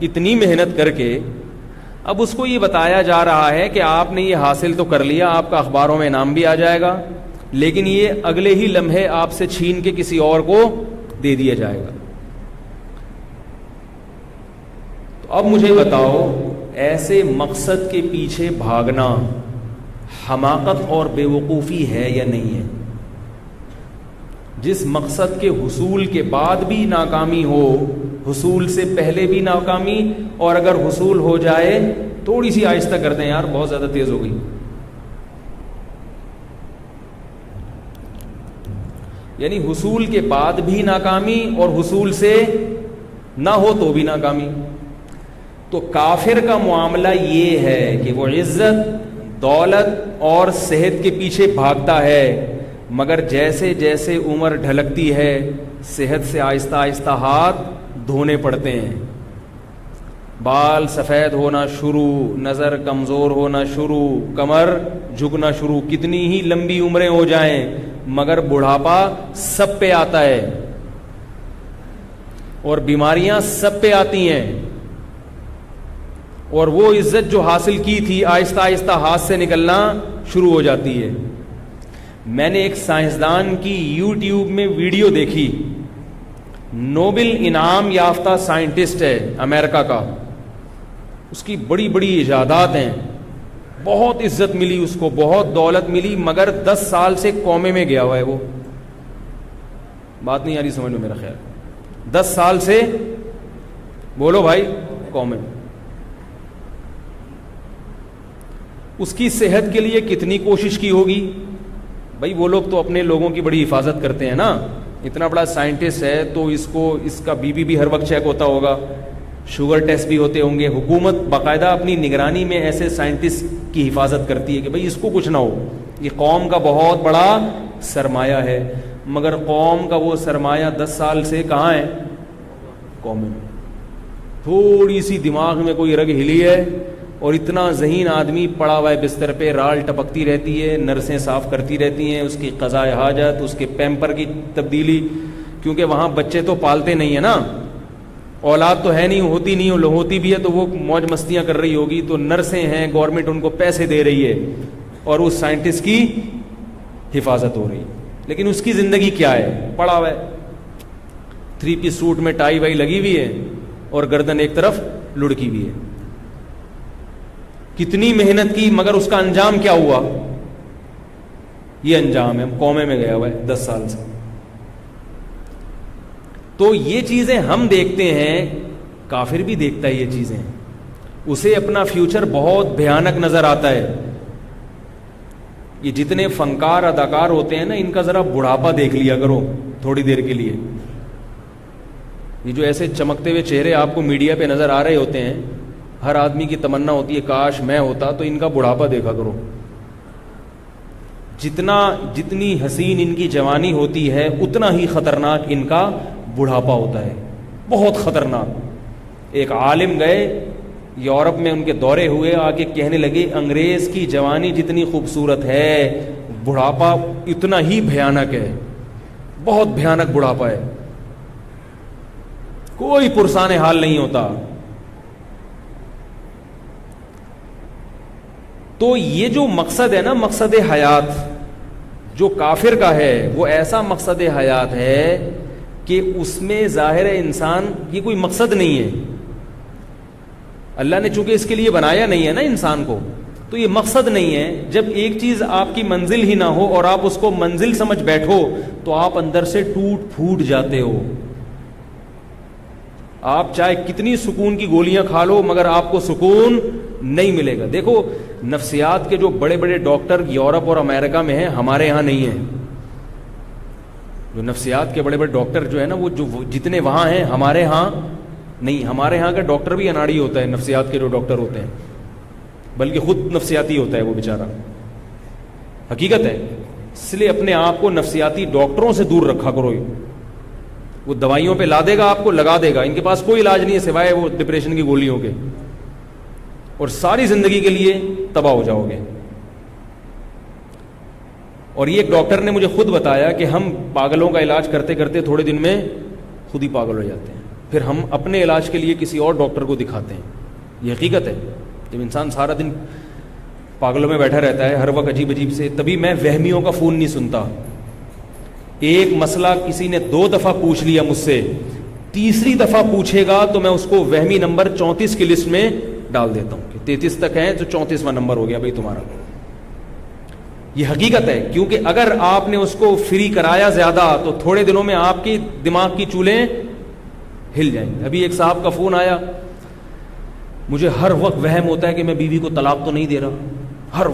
اتنی محنت کر کے، اب اس کو یہ بتایا جا رہا ہے کہ آپ نے یہ حاصل تو کر لیا، آپ کا اخباروں میں نام بھی آ جائے گا، لیکن یہ اگلے ہی لمحے آپ سے چھین کے کسی اور کو دے دیا جائے گا. تو اب مجھے بتاؤ، ایسے مقصد کے پیچھے بھاگنا حماقت اور بے وقوفی ہے یا نہیں ہے؟ جس مقصد کے حصول کے بعد بھی ناکامی ہو، حصول سے پہلے بھی ناکامی، اور اگر حصول ہو جائے تھوڑی سی آہستہ کرتے ہیں، یار بہت زیادہ تیز ہو گئی. یعنی حصول کے بعد بھی ناکامی اور حصول سے نہ ہو تو بھی ناکامی. تو کافر کا معاملہ یہ ہے کہ وہ عزت، دولت اور صحت کے پیچھے بھاگتا ہے، مگر جیسے جیسے عمر ڈھلکتی ہے صحت سے آہستہ آہستہ ہاتھ دھونے پڑتے ہیں، بال سفید ہونا شروع، نظر کمزور ہونا شروع، کمر جھکنا شروع، کتنی ہی لمبی عمریں ہو جائیں مگر بڑھاپا سب پہ آتا ہے اور بیماریاں سب پہ آتی ہیں، اور وہ عزت جو حاصل کی تھی آہستہ آہستہ ہاتھ سے نکلنا شروع ہو جاتی ہے۔ میں نے ایک سائنسدان کی یوٹیوب میں ویڈیو دیکھی، نوبل انعام یافتہ سائنٹسٹ ہے امریکہ کا، اس کی بڑی بڑی ایجادات ہیں، بہت عزت ملی اس کو، بہت دولت ملی، مگر 10 سال سے کومے میں گیا ہوا ہے۔ وہ بات نہیں آ رہی سمجھ میں میرا خیال، 10 سال سے بولو بھائی کومے میں۔ اس کی صحت کے لیے کتنی کوشش کی ہوگی بھائی، وہ لوگ تو اپنے لوگوں کی بڑی حفاظت کرتے ہیں نا، اتنا بڑا سائنٹسٹ ہے تو اس کا بی پی بھی ہر وقت چیک ہوتا ہوگا، شوگر ٹیسٹ بھی ہوتے ہوں گے، حکومت باقاعدہ اپنی نگرانی میں ایسے سائنٹسٹ کی حفاظت کرتی ہے کہ بھائی اس کو کچھ نہ ہو، یہ قوم کا بہت بڑا سرمایہ ہے، مگر قوم کا وہ سرمایہ 10 سال سے کہاں ہے؟ قوم میں۔ تھوڑی سی دماغ میں کوئی رگ ہلی ہے اور اتنا ذہین آدمی پڑا ہوا ہے بستر پہ، رال ٹپکتی رہتی ہے، نرسیں صاف کرتی رہتی ہیں، اس کی قضاء حاجت، اس کے پیمپر کی تبدیلی، کیونکہ وہاں بچے تو پالتے نہیں ہیں نا، اولاد تو ہے نہیں، ہوتی بھی ہے تو وہ موج مستیاں کر رہی ہوگی، تو نرسیں ہیں، گورنمنٹ ان کو پیسے دے رہی ہے اور اس سائنٹسٹ کی حفاظت ہو رہی ہے، لیکن اس کی زندگی کیا ہے؟ پڑا ہوا ہے، 3 پیس سوٹ میں ٹائی وائی لگی ہوئی ہے اور گردن ایک طرف لڑکی ہوئی ہے، کتنی محنت کی مگر اس کا انجام کیا ہوا؟ یہ انجام ہے، قومے میں گیا ہوا ہے 10 سال سے۔ تو یہ چیزیں ہم دیکھتے ہیں، کافر بھی دیکھتا ہے یہ چیزیں، اسے اپنا فیوچر بہت بھیانک نظر آتا ہے۔ یہ جتنے فنکار اداکار ہوتے ہیں نا، ان کا ذرا بڑھاپا دیکھ لیا کرو تھوڑی دیر کے لیے، یہ جو ایسے چمکتے ہوئے چہرے آپ کو میڈیا پہ نظر آ رہے ہوتے ہیں، ہر آدمی کی تمنا ہوتی ہے کاش میں ہوتا، تو ان کا بڑھاپا دیکھا کرو، جتنی حسین ان کی جوانی ہوتی ہے اتنا ہی خطرناک ان کا بڑھاپا ہوتا ہے، بہت خطرناک۔ ایک عالم گئے یورپ میں، ان کے دورے ہوئے، آ کے کہنے لگے انگریز کی جوانی جتنی خوبصورت ہے بڑھاپا اتنا ہی بھیانک ہے، بہت بھیانک بڑھاپا ہے، کوئی پرسان حال نہیں ہوتا۔ تو یہ جو مقصد ہے نا، مقصد حیات جو کافر کا ہے، وہ ایسا مقصد حیات ہے کہ اس میں ظاہر انسان یہ کوئی مقصد نہیں ہے، اللہ نے چونکہ اس کے لیے بنایا نہیں ہے نا انسان کو، تو یہ مقصد نہیں ہے۔ جب ایک چیز آپ کی منزل ہی نہ ہو اور آپ اس کو منزل سمجھ بیٹھو تو آپ اندر سے ٹوٹ پھوٹ جاتے ہو، آپ چاہے کتنی سکون کی گولیاں کھا لو مگر آپ کو سکون نہیں ملے گا۔ دیکھو نفسیات کے جو بڑے بڑے ڈاکٹر یورپ اور امریکہ میں ہیں، ہمارے یہاں نہیں ہیں، جو نفسیات کے بڑے بڑے ڈاکٹر جو ہے نا، وہ جو جتنے وہاں ہیں ہمارے ہاں نہیں، ہمارے ہاں کا ڈاکٹر بھی اناڑی ہوتا ہے، نفسیات کے جو ڈاکٹر ہوتے ہیں، بلکہ خود نفسیاتی ہوتا ہے وہ بیچارہ، حقیقت ہے۔ اس لیے اپنے آپ کو نفسیاتی ڈاکٹروں سے دور رکھا کرو، وہ دوائیوں پہ لا دے گا، آپ کو لگا دے گا، ان کے پاس کوئی علاج نہیں ہے سوائے وہ ڈپریشن کی گولیوں کے، اور ساری زندگی کے لیے تباہ ہو جاؤ گے۔ اور یہ ایک ڈاکٹر نے مجھے خود بتایا کہ ہم پاگلوں کا علاج کرتے کرتے تھوڑے دن میں خود ہی پاگل ہو جاتے ہیں، پھر ہم اپنے علاج کے لیے کسی اور ڈاکٹر کو دکھاتے ہیں، یہ حقیقت ہے۔ جب انسان سارا دن پاگلوں میں بیٹھا رہتا ہے ہر وقت عجیب عجیب سے، تبھی میں وہمیوں کا فون نہیں سنتا، ایک مسئلہ کسی نے 2 دفعہ پوچھ لیا مجھ سے، تیسری دفعہ پوچھے گا تو میں اس کو وہمی نمبر 34 کی لسٹ میں ڈال دیتا ہوں کہ 33 تک ہے تو 34واں نمبر ہو گیا بھائی تمہارا، یہ حقیقت ہے۔ کیونکہ اگر آپ نے اس کو فری کرایا زیادہ تو تھوڑے دنوں میں آپ کی دماغ کی چولیں ہل جائیں گے۔ ابھی ایک صاحب کا فون آیا، مجھے ہر وقت وہم ہوتا ہے کہ میں بیوی کو طلاق تو نہیں دے رہا، ہر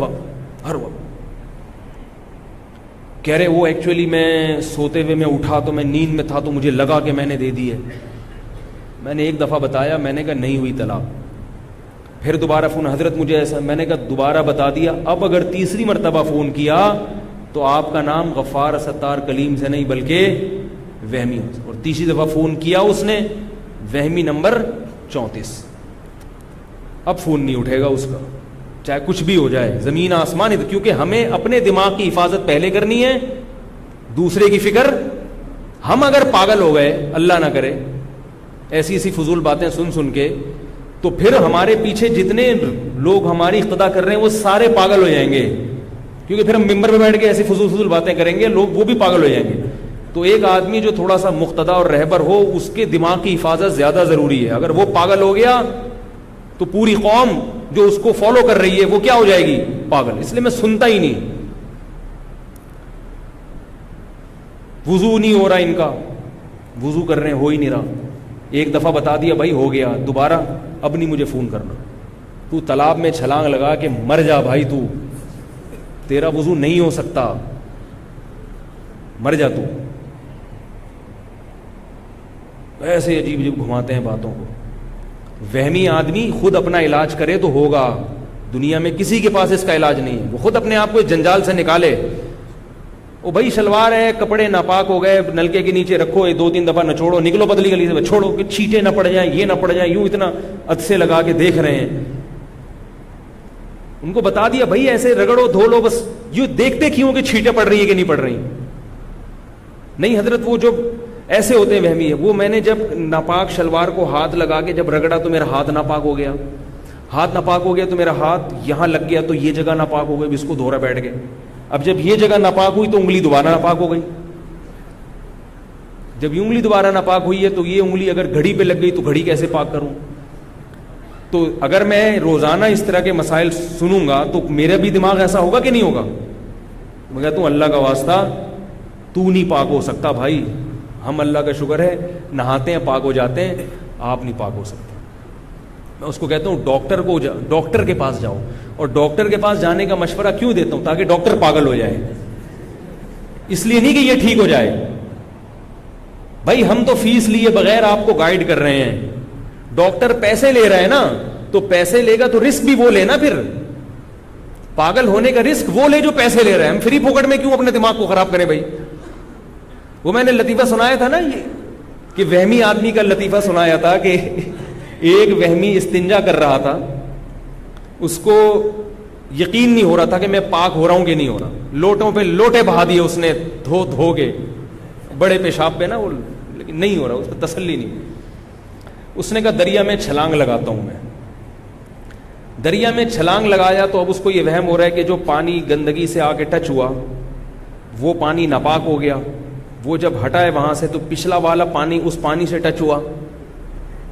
وقت کہہ رہے وہ ایکچولی میں سوتے ہوئے میں اٹھا تو میں نیند میں تھا تو مجھے لگا کہ میں نے دے دی ہے۔ میں نے ایک دفعہ بتایا، میں نے کہا نہیں ہوئی طلاق، پھر دوبارہ فون, حضرت مجھے ایسا, میں نے کہا دوبارہ بتا دیا, اب اگر تیسری مرتبہ فون کیا تو آپ کا نام غفار ستار کلیم سے نہیں بلکہ وہمی. اور تیسری دفعہ فون کیا اس نے, وہمی نمبر 34. اب فون نہیں اٹھے گا اس کا, چاہے کچھ بھی ہو جائے, زمین آسمان ہی. کیونکہ ہمیں اپنے دماغ کی حفاظت پہلے کرنی ہے, دوسرے کی فکر. ہم اگر پاگل ہو گئے, اللہ نہ کرے, ایسی ایسی فضول باتیں سن سن کے, تو پھر ہمارے پیچھے جتنے لوگ ہماری اقتدا کر رہے ہیں وہ سارے پاگل ہو جائیں گے. کیونکہ پھر ہم ممبر پہ بیٹھ کے ایسی فضول باتیں کریں گے, لوگ وہ بھی پاگل ہو جائیں گے. تو ایک آدمی جو تھوڑا سا مقتدا اور رہبر ہو, اس کے دماغ کی حفاظت زیادہ ضروری ہے. اگر وہ پاگل ہو گیا تو پوری قوم جو اس کو فالو کر رہی ہے وہ کیا ہو جائے گی, پاگل. اس لیے میں سنتا ہی نہیں. وضو نہیں ہو رہا ان کا, وضو کر رہے ہیں, ہو ہی نہیں رہا. ایک دفعہ بتا دیا بھائی ہو گیا, دوبارہ اب نہیں مجھے فون کرنا. تو تالاب میں چھلانگ لگا کے مر جا بھائی, تو تیرا وضو نہیں ہو سکتا, مر جا تو. ایسے عجیب عجیب گھماتے ہیں باتوں کو. وہمی آدمی خود اپنا علاج کرے تو ہوگا, دنیا میں کسی کے پاس اس کا علاج نہیں ہے. وہ خود اپنے آپ کو جنجال سے نکالے. او بھائی شلوار ہے, کپڑے ناپاک ہو گئے, نلکے کے نیچے رکھو, 2-3 دفعہ نچوڑو, نکلو پتلی گلی سے, چھوڑو کہ چھینٹے نہ پڑ جائیں, یہ نہ پڑ جائیں. یوں اتنا عدسے لگا کے دیکھ رہے ہیں. ان کو بتا دیا بھائی ایسے رگڑو, دھو لو, بس. یوں دیکھتے کیوں کہ چھینٹیں پڑ رہی ہے کہ نہیں پڑ رہی. نہیں حضرت, وہ جو ایسے ہوتے ہیں وہمی ہے. وہ میں نے جب ناپاک شلوار کو ہاتھ لگا کے جب رگڑا تو میرا ہاتھ ناپاک ہو گیا, ہاتھ ناپاک ہو گیا تو میرا ہاتھ یہاں لگ گیا, تو یہ جگہ ناپاک ہو گئی, اس کو دھو رہا بیٹھ گئے. اب جب یہ جگہ ناپاک ہوئی تو انگلی دوبارہ ناپاک ہو گئی. جب یہ انگلی دوبارہ ناپاک ہوئی ہے تو یہ انگلی اگر گھڑی پہ لگ گئی تو گھڑی کیسے پاک کروں. تو اگر میں روزانہ اس طرح کے مسائل سنوں گا تو میرا بھی دماغ ایسا ہوگا کہ نہیں ہوگا. میں کہتا ہوں اللہ کا واسطہ تو نہیں پاک ہو سکتا بھائی. ہم اللہ کا شکر ہے نہاتے ہیں پاک ہو جاتے ہیں, آپ نہیں پاک ہو سکتے. میں اس کو کہتا ہوں ڈاکٹر کے پاس جاؤ. اور ڈاکٹر کے پاس جانے کا مشورہ کیوں دیتا ہوں, تاکہ ڈاکٹر پاگل ہو جائے. اس لیے نہیں کہ یہ ٹھیک ہو جائے. بھائی ہم تو فیس لیے بغیر آپ کو گائیڈ کر رہے ہیں. ڈاکٹر پیسے لے رہا ہے نا, تو پیسے لے گا تو رسک بھی وہ لے نا. پھر پاگل ہونے کا رسک وہ لے جو پیسے لے رہے ہیں. ہم فری پھوکٹ میں کیوں اپنے دماغ کو خراب کریں بھائی. وہ میں نے لطیفہ سنایا تھا نا, یہ کہ وہمی آدمی کا لطیفہ سنایا تھا کہ ایک وہمی استنجا کر رہا تھا, اس کو یقین نہیں ہو رہا تھا کہ میں پاک ہو رہا ہوں کہ نہیں ہو رہا. لوٹوں پہ لوٹے بہا دیے اس نے, دھو کے بڑے پیشاب پہ نا وہ, لیکن نہیں ہو رہا, اس کو تسلی نہیں. اس نے کہا دریا میں چھلانگ لگاتا ہوں میں. دریا میں چھلانگ لگایا تو اب اس کو یہ وہم ہو رہا ہے کہ جو پانی گندگی سے آ کے ٹچ ہوا وہ پانی ناپاک ہو گیا. وہ جب ہٹا ہے وہاں سے تو پچھلا والا پانی اس پانی سے ٹچ ہوا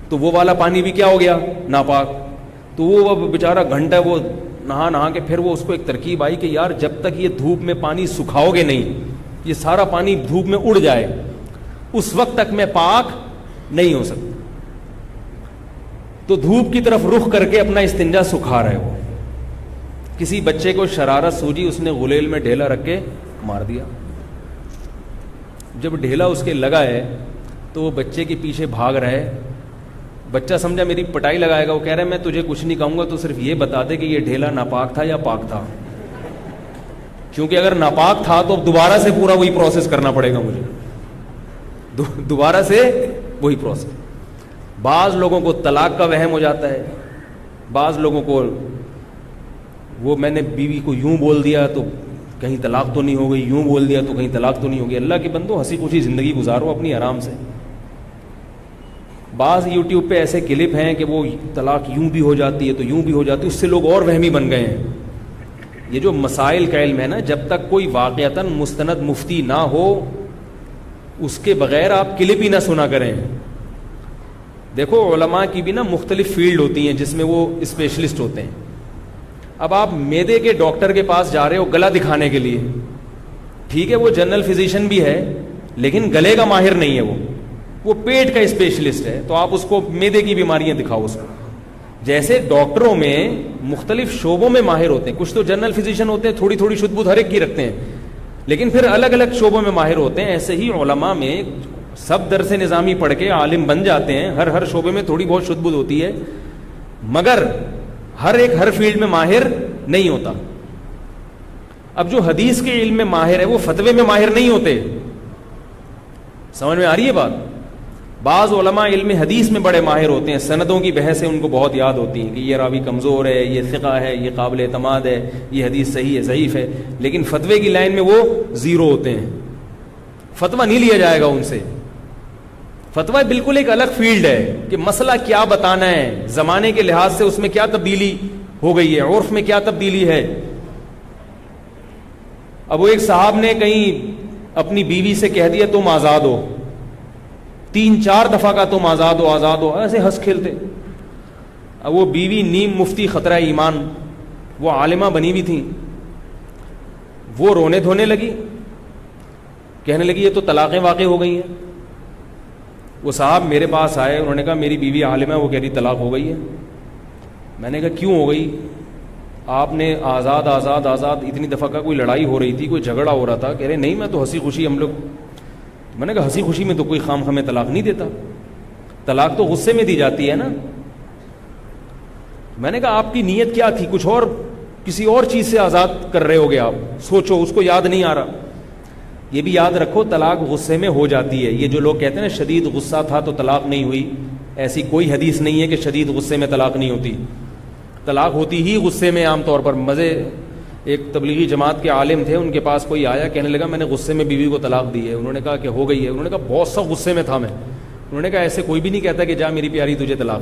تو وہ والا پانی بھی کیا ہو گیا, ناپاک. تو وہ اب بیچارہ گھنٹہ وہ نہا کے پھر وہ اس کو ایک ترکیب آئی کہ یار جب تک یہ دھوپ میں پانی سکھاؤ گے نہیں, یہ سارا پانی دھوپ میں اڑ جائے, اس وقت تک میں پاک نہیں ہو سکتا. تو دھوپ کی طرف رخ کر کے اپنا استنجا سکھا رہے ہو. کسی بچے کو شرارت سوجی, اس نے غلیل میں ڈھیلا رکھ کے مار دیا. جب ڈھیلا اس کے لگا ہے تو وہ بچے کے پیچھے بھاگ رہا ہے. بچہ سمجھا میری پٹائی لگائے گا, وہ کہہ رہا ہے میں تجھے کچھ نہیں کہوں گا, تو صرف یہ بتا دے کہ یہ ڈھیلا ناپاک تھا یا پاک تھا. کیونکہ اگر ناپاک تھا تو دوبارہ سے پورا وہی پروسیس کرنا پڑے گا مجھے, دوبارہ سے وہی پروسیس. بعض لوگوں کو طلاق کا وہم ہو جاتا ہے, بعض لوگوں کو وہ میں نے بیوی کو یوں بول دیا تو کہیں طلاق تو نہیں ہو گئی, یوں بول دیا تو کہیں طلاق تو نہیں ہوگی. اللہ کے بندو ہنسی خوشی زندگی گزارو اپنی آرام سے. بعض یوٹیوب پہ ایسے کلپ ہیں کہ وہ طلاق یوں بھی ہو جاتی ہے تو یوں بھی ہو جاتی ہے, اس سے لوگ اور وہمی بن گئے ہیں. یہ جو مسائل کا علم ہے نا, جب تک کوئی واقعتاً مستند مفتی نہ ہو اس کے بغیر آپ کلپ ہی نہ سنا کریں. دیکھو علماء کی بھی نا مختلف فیلڈ ہوتی ہیں جس میں وہ اسپیشلسٹ ہوتے ہیں. اب آپ معدے کے ڈاکٹر کے پاس جا رہے ہو گلا دکھانے کے لیے, ٹھیک ہے وہ جنرل فزیشین بھی ہے لیکن گلے کا ماہر نہیں ہے, وہ پیٹ کا اسپیشلسٹ ہے. تو آپ اس کو معدے کی بیماریاں دکھاؤ اس کو. جیسے ڈاکٹروں میں مختلف شعبوں میں ماہر ہوتے ہیں, کچھ تو جنرل فزیشین ہوتے ہیں, تھوڑی تھوڑی شد بدھ ہر ایک کی رکھتے ہیں, لیکن پھر الگ الگ شعبوں میں ماہر ہوتے ہیں. ایسے ہی علماء میں سب درس نظامی پڑھ کے عالم بن جاتے ہیں, ہر شعبے میں تھوڑی بہت شد بدھ ہوتی ہے, مگر ہر ایک ہر فیلڈ میں ماہر نہیں ہوتا. اب جو حدیث کے علم میں ماہر ہے وہ فتوے میں ماہر نہیں ہوتے. سمجھ میں آ رہی ہے بات؟ بعض علماء علم حدیث میں بڑے ماہر ہوتے ہیں, سندوں کی بحثیں ان کو بہت یاد ہوتی ہیں کہ یہ راوی کمزور ہے, یہ ثقہ ہے, یہ قابل اعتماد ہے, یہ حدیث صحیح ہے, ضعیف ہے, لیکن فتوے کی لائن میں وہ زیرو ہوتے ہیں. فتویٰ نہیں لیا جائے گا ان سے. فتویٰ بالکل ایک الگ فیلڈ ہے کہ مسئلہ کیا بتانا ہے, زمانے کے لحاظ سے اس میں کیا تبدیلی ہو گئی ہے, عرف میں کیا تبدیلی ہے. اب وہ ایک صاحب نے کہیں اپنی بیوی سے کہہ دیا تم آزاد ہو, 3-4 دفعہ کا تم آزاد ہو آزاد ہو, ایسے ہنس کھیلتے. اب وہ بیوی نیم مفتی خطرہ ایمان, وہ عالمہ بنی ہوئی تھی, وہ رونے دھونے لگی, کہنے لگی یہ تو طلاقیں واقع ہو گئی ہیں. وہ صاحب میرے پاس آئے, انہوں نے کہا میری بیوی عالمہ ہے, وہ کہہ رہی طلاق ہو گئی ہے. میں نے کہا کیوں ہو گئی؟ آپ نے آزاد آزاد آزاد اتنی دفعہ کا, کوئی لڑائی ہو رہی تھی, کوئی جھگڑا ہو رہا تھا؟ کہہ رہے نہیں میں تو ہنسی خوشی ہم لوگ. میں نے کہا ہنسی خوشی میں تو کوئی خام ہمیں طلاق نہیں دیتا, طلاق تو غصے میں دی جاتی ہے نا. میں نے کہا آپ کی نیت کیا تھی؟ کچھ اور کسی اور چیز سے آزاد کر رہے ہوگے آپ, سوچو, اس کو یاد نہیں آ رہا. یہ بھی یاد رکھو طلاق غصے میں ہو جاتی ہے. یہ جو لوگ کہتے ہیں نا شدید غصہ تھا تو طلاق نہیں ہوئی, ایسی کوئی حدیث نہیں ہے کہ شدید غصے میں طلاق نہیں ہوتی. طلاق ہوتی ہی غصے میں عام طور پر. مزے ایک تبلیغی جماعت کے عالم تھے, ان کے پاس کوئی آیا, کہنے لگا میں نے غصے میں بیوی کو طلاق دی ہے. انہوں نے کہا کہ ہو گئی ہے. انہوں نے کہا بہت سخت غصے میں تھا میں. انہوں نے کہا ایسے کوئی بھی نہیں کہتا کہ جا میری پیاری تجھے طلاق,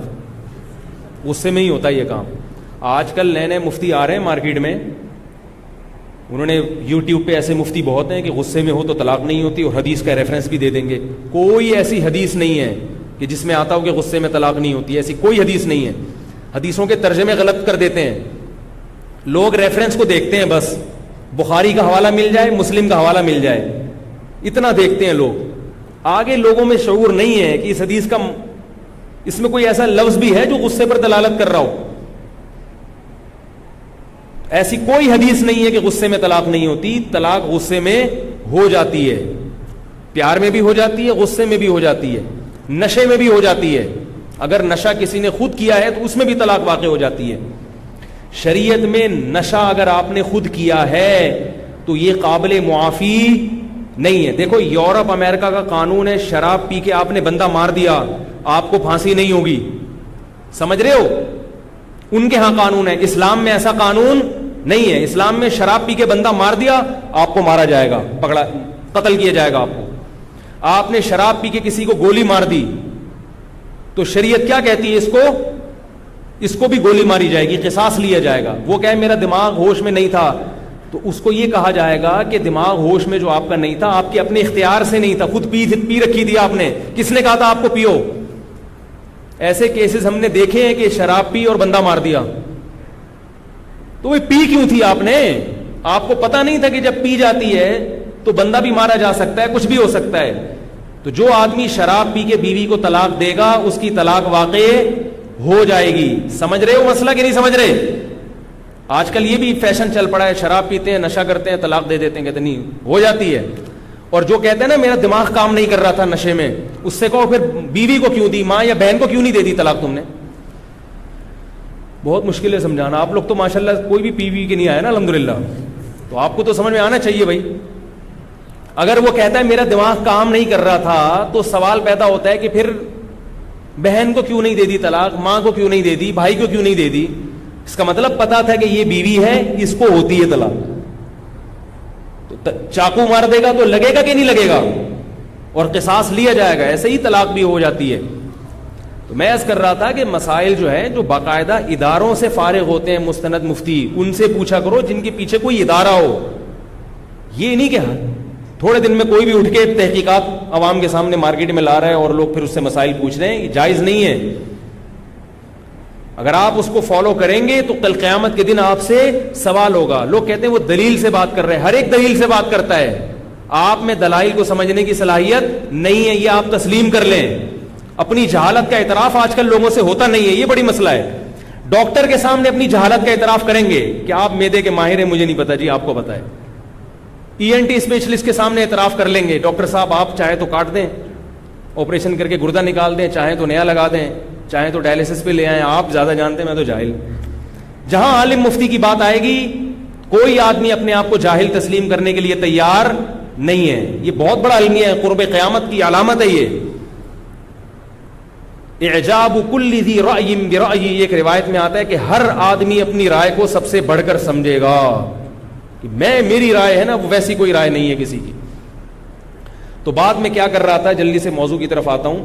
غصے میں ہی ہوتا یہ کام. آج کل نئے نئے مفتی آ رہے ہیں مارکیٹ میں, انہوں نے یوٹیوب پہ ایسے مفتی بہت ہیں کہ غصے میں ہو تو طلاق نہیں ہوتی, اور حدیث کا ریفرنس بھی دے دیں گے. کوئی ایسی حدیث نہیں ہے کہ جس میں آتا ہو کہ غصے میں طلاق نہیں ہوتی, ایسی کوئی حدیث نہیں ہے. حدیثوں کے ترجمے غلط کر دیتے ہیں لوگ, ریفرنس کو دیکھتے ہیں بس, بخاری کا حوالہ مل جائے, مسلم کا حوالہ مل جائے, اتنا دیکھتے ہیں لوگ. آگے لوگوں میں شعور نہیں ہے کہ اس حدیث کا, اس میں کوئی ایسا لفظ بھی ہے جو غصے پر دلالت کر رہا ہو. ایسی کوئی حدیث نہیں ہے کہ غصے میں طلاق نہیں ہوتی. طلاق غصے میں ہو جاتی ہے, پیار میں بھی ہو جاتی ہے, غصے میں بھی ہو جاتی ہے, نشے میں بھی ہو جاتی ہے. اگر نشہ کسی نے خود کیا ہے تو اس میں بھی طلاق واقع ہو جاتی ہے. شریعت میں نشہ اگر آپ نے خود کیا ہے تو یہ قابل معافی نہیں ہے. دیکھو یورپ امریکہ کا قانون ہے, شراب پی کے آپ نے بندہ مار دیا آپ کو پھانسی نہیں ہوگی, سمجھ رہے ہو؟ ان کے ہاں قانون ہے. اسلام میں ایسا قانون نہیں ہے. اسلام میں شراب پی کے بندہ مار دیا آپ کو مارا جائے گا, پکڑا قتل کیا جائے گا آپ کو. آپ نے شراب پی کے کسی کو گولی مار دی تو شریعت کیا کہتی ہے, اس کو بھی گولی ماری جائے گی, قصاص لیا جائے گا. وہ کہے میرا دماغ ہوش میں نہیں تھا تو اس کو یہ کہا جائے گا کہ دماغ ہوش میں جو آپ کا نہیں تھا, آپ کے اپنے اختیار سے نہیں تھا, خود پی رکھی تھی آپ نے, کس نے کہا تھا آپ کو پیو. ایسے کیسز ہم نے دیکھے ہیں کہ شراب پی اور بندہ مار دیا. تو وہ پی کیوں تھی آپ نے؟ آپ کو پتا نہیں تھا کہ جب پی جاتی ہے تو بندہ بھی مارا جا سکتا ہے, کچھ بھی ہو سکتا ہے. تو جو آدمی شراب پی کے بیوی کو طلاق دے گا اس کی طلاق واقع ہو جائے گی. سمجھ رہے ہو مسئلہ کہ نہیں سمجھ رہے؟ آج کل یہ بھی فیشن چل پڑا ہے, شراب پیتے ہیں, نشہ کرتے ہیں, طلاق دے دیتے ہیں, کہتے نہیں ہو جاتی ہے. اور جو کہتے ہیں نا میرا دماغ کام نہیں کر رہا تھا نشے میں, اس سے کہو پھر بیوی کو کیوں دی, ماں یا بہن کو کیوں نہیں دے دی طلاق تم نے؟ بہت مشکل ہے سمجھانا. آپ لوگ تو ماشاءاللہ کوئی بھی پی کے نہیں آیا نا الحمدللہ, تو آپ کو تو سمجھ میں آنا چاہیے بھائی. اگر وہ کہتا ہے میرا دماغ کام نہیں کر رہا تھا تو سوال پیدا ہوتا ہے کہ پھر بہن کو کیوں نہیں دے دی طلاق, ماں کو کیوں نہیں دے دی, بھائی کو کیوں نہیں دے دی؟ اس کا مطلب پتا تھا کہ یہ بیوی ہے, اس کو ہوتی ہے طلاق. تو چاقو مار دے گا تو لگے گا کہ نہیں لگے گا, اور قصاص لیا جائے گا. ایسے ہی طلاق بھی ہو جاتی ہے. تو میں عرض کر رہا تھا کہ مسائل جو ہے جو باقاعدہ اداروں سے فارغ ہوتے ہیں مستند مفتی, ان سے پوچھا کرو جن کے پیچھے کوئی ادارہ ہو. یہ نہیں کہ تھوڑے دن میں کوئی بھی اٹھ کے تحقیقات عوام کے سامنے مارکیٹ میں لا رہا ہے اور لوگ پھر اس سے مسائل پوچھ رہے ہیں, یہ جائز نہیں ہے. اگر آپ اس کو فالو کریں گے تو کل قیامت کے دن آپ سے سوال ہوگا. لوگ کہتے ہیں وہ دلیل سے بات کر رہے ہیں, ہر ایک دلیل سے بات کرتا ہے. آپ میں دلائل کو سمجھنے کی صلاحیت نہیں ہے, یہ آپ تسلیم کر لیں. اپنی جہالت کا اعتراف آج کل لوگوں سے ہوتا نہیں ہے, یہ بڑی مسئلہ ہے. ڈاکٹر کے سامنے اپنی جہالت کا اعتراف کریں گے کہ آپ میدے کے ماہر ہیں, مجھے نہیں پتا, جی آپ کو پتا ہے. ENT اسپیشلسٹ کے سامنے اعتراف کر لیں گے, ڈاکٹر صاحب آپ چاہے تو کاٹ دیں, آپریشن کر کے گردہ نکال دیں, چاہیں تو نیا لگا دیں, چاہیں تو ڈائلسس پہ لے آئیں, آپ زیادہ جانتے ہیں, میں تو جاہل. جہاں عالم مفتی کی بات آئے گی کوئی آدمی اپنے آپ کو جاہل تسلیم کرنے کے لیے تیار نہیں ہے. یہ بہت بڑا المیہ ہے, قرب قیامت کی علامت ہے یہ. اعجاب کل ذی رأی برأی, ایک روایت میں آتا ہے کہ ہر آدمی اپنی رائے کو سب سے بڑھ کر سمجھے گا کہ میری رائے ہے نا, وہ ویسی کوئی رائے نہیں ہے کسی کی. تو بعد میں کیا کر رہا تھا, جلدی سے موضوع کی طرف آتا ہوں.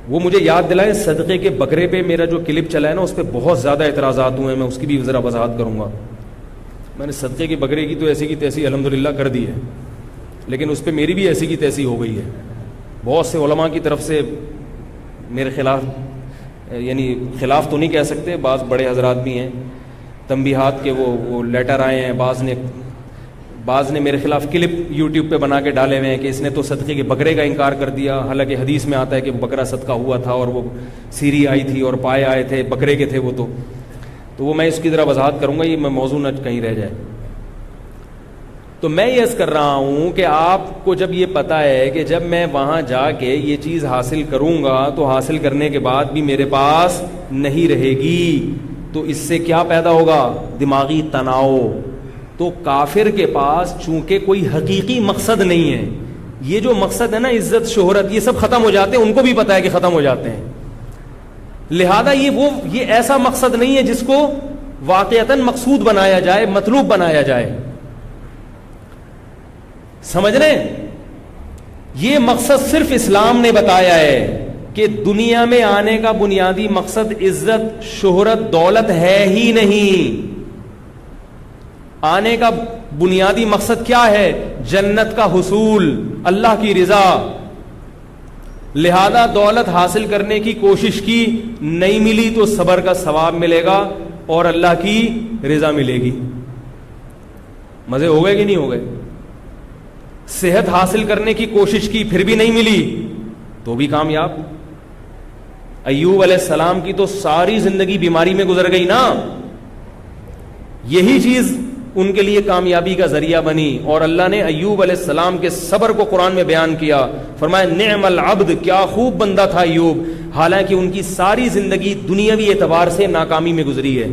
وہ مجھے یاد دلائے صدقے کے بکرے پہ میرا جو کلپ چلا ہے نا, اس پہ بہت زیادہ اعتراضات ہوئے ہیں, میں اس کی بھی ذرا وضاحت کروں گا. میں نے صدقے کے بکرے کی تو ایسی کی تیسی الحمدللہ کر دی ہے, لیکن اس پہ میری بھی ایسی کی تیسی ہو گئی ہے. بہت سے علماء کی طرف سے میرے خلاف, یعنی خلاف تو نہیں کہہ سکتے, بعض بڑے حضرات بھی ہیں, تنبیہات کے وہ لیٹر آئے ہیں. بعض نے میرے خلاف کلپ یوٹیوب پہ بنا کے ڈالے ہوئے ہیں کہ اس نے تو صدقے کے بکرے کا انکار کر دیا, حالانکہ حدیث میں آتا ہے کہ بکرا صدقہ ہوا تھا اور وہ سیری آئی تھی اور پائے آئے تھے, بکرے کے تھے وہ. تو وہ میں اس کی ذرا وضاحت کروں گا, یہ میں موضوع نہ کہیں رہ جائے. تو میں یہ عرض کر رہا ہوں کہ آپ کو جب یہ پتا ہے کہ جب میں وہاں جا کے یہ چیز حاصل کروں گا تو حاصل کرنے کے بعد بھی میرے پاس نہیں رہے گی, تو اس سے کیا پیدا ہوگا, دماغی تناؤ. تو کافر کے پاس چونکہ کوئی حقیقی مقصد نہیں ہے, یہ جو مقصد ہے نا عزت شہرت, یہ سب ختم ہو جاتے ہیں, ان کو بھی پتا ہے کہ ختم ہو جاتے ہیں. لہذا یہ ایسا مقصد نہیں ہے جس کو واقعتاً مقصود بنایا جائے, مطلوب بنایا جائے. سمجھ رہے ہیں, یہ مقصد صرف اسلام نے بتایا ہے کہ دنیا میں آنے کا بنیادی مقصد عزت شہرت دولت ہے ہی نہیں. آنے کا بنیادی مقصد کیا ہے, جنت کا حصول, اللہ کی رضا. لہذا دولت حاصل کرنے کی کوشش کی, نہیں ملی تو صبر کا ثواب ملے گا اور اللہ کی رضا ملے گی. مزے ہو گئے کہ نہیں ہو گئے؟ صحت حاصل کرنے کی کوشش کی, پھر بھی نہیں ملی تو بھی کامیاب. ایوب علیہ السلام کی تو ساری زندگی بیماری میں گزر گئی نا, یہی چیز ان کے لیے کامیابی کا ذریعہ بنی. اور اللہ نے ایوب علیہ السلام کے صبر کو قرآن میں بیان کیا, فرمایا نعم العبد, کیا خوب بندہ تھا ایوب, حالانکہ ان کی ساری زندگی دنیاوی اعتبار سے ناکامی میں گزری ہے.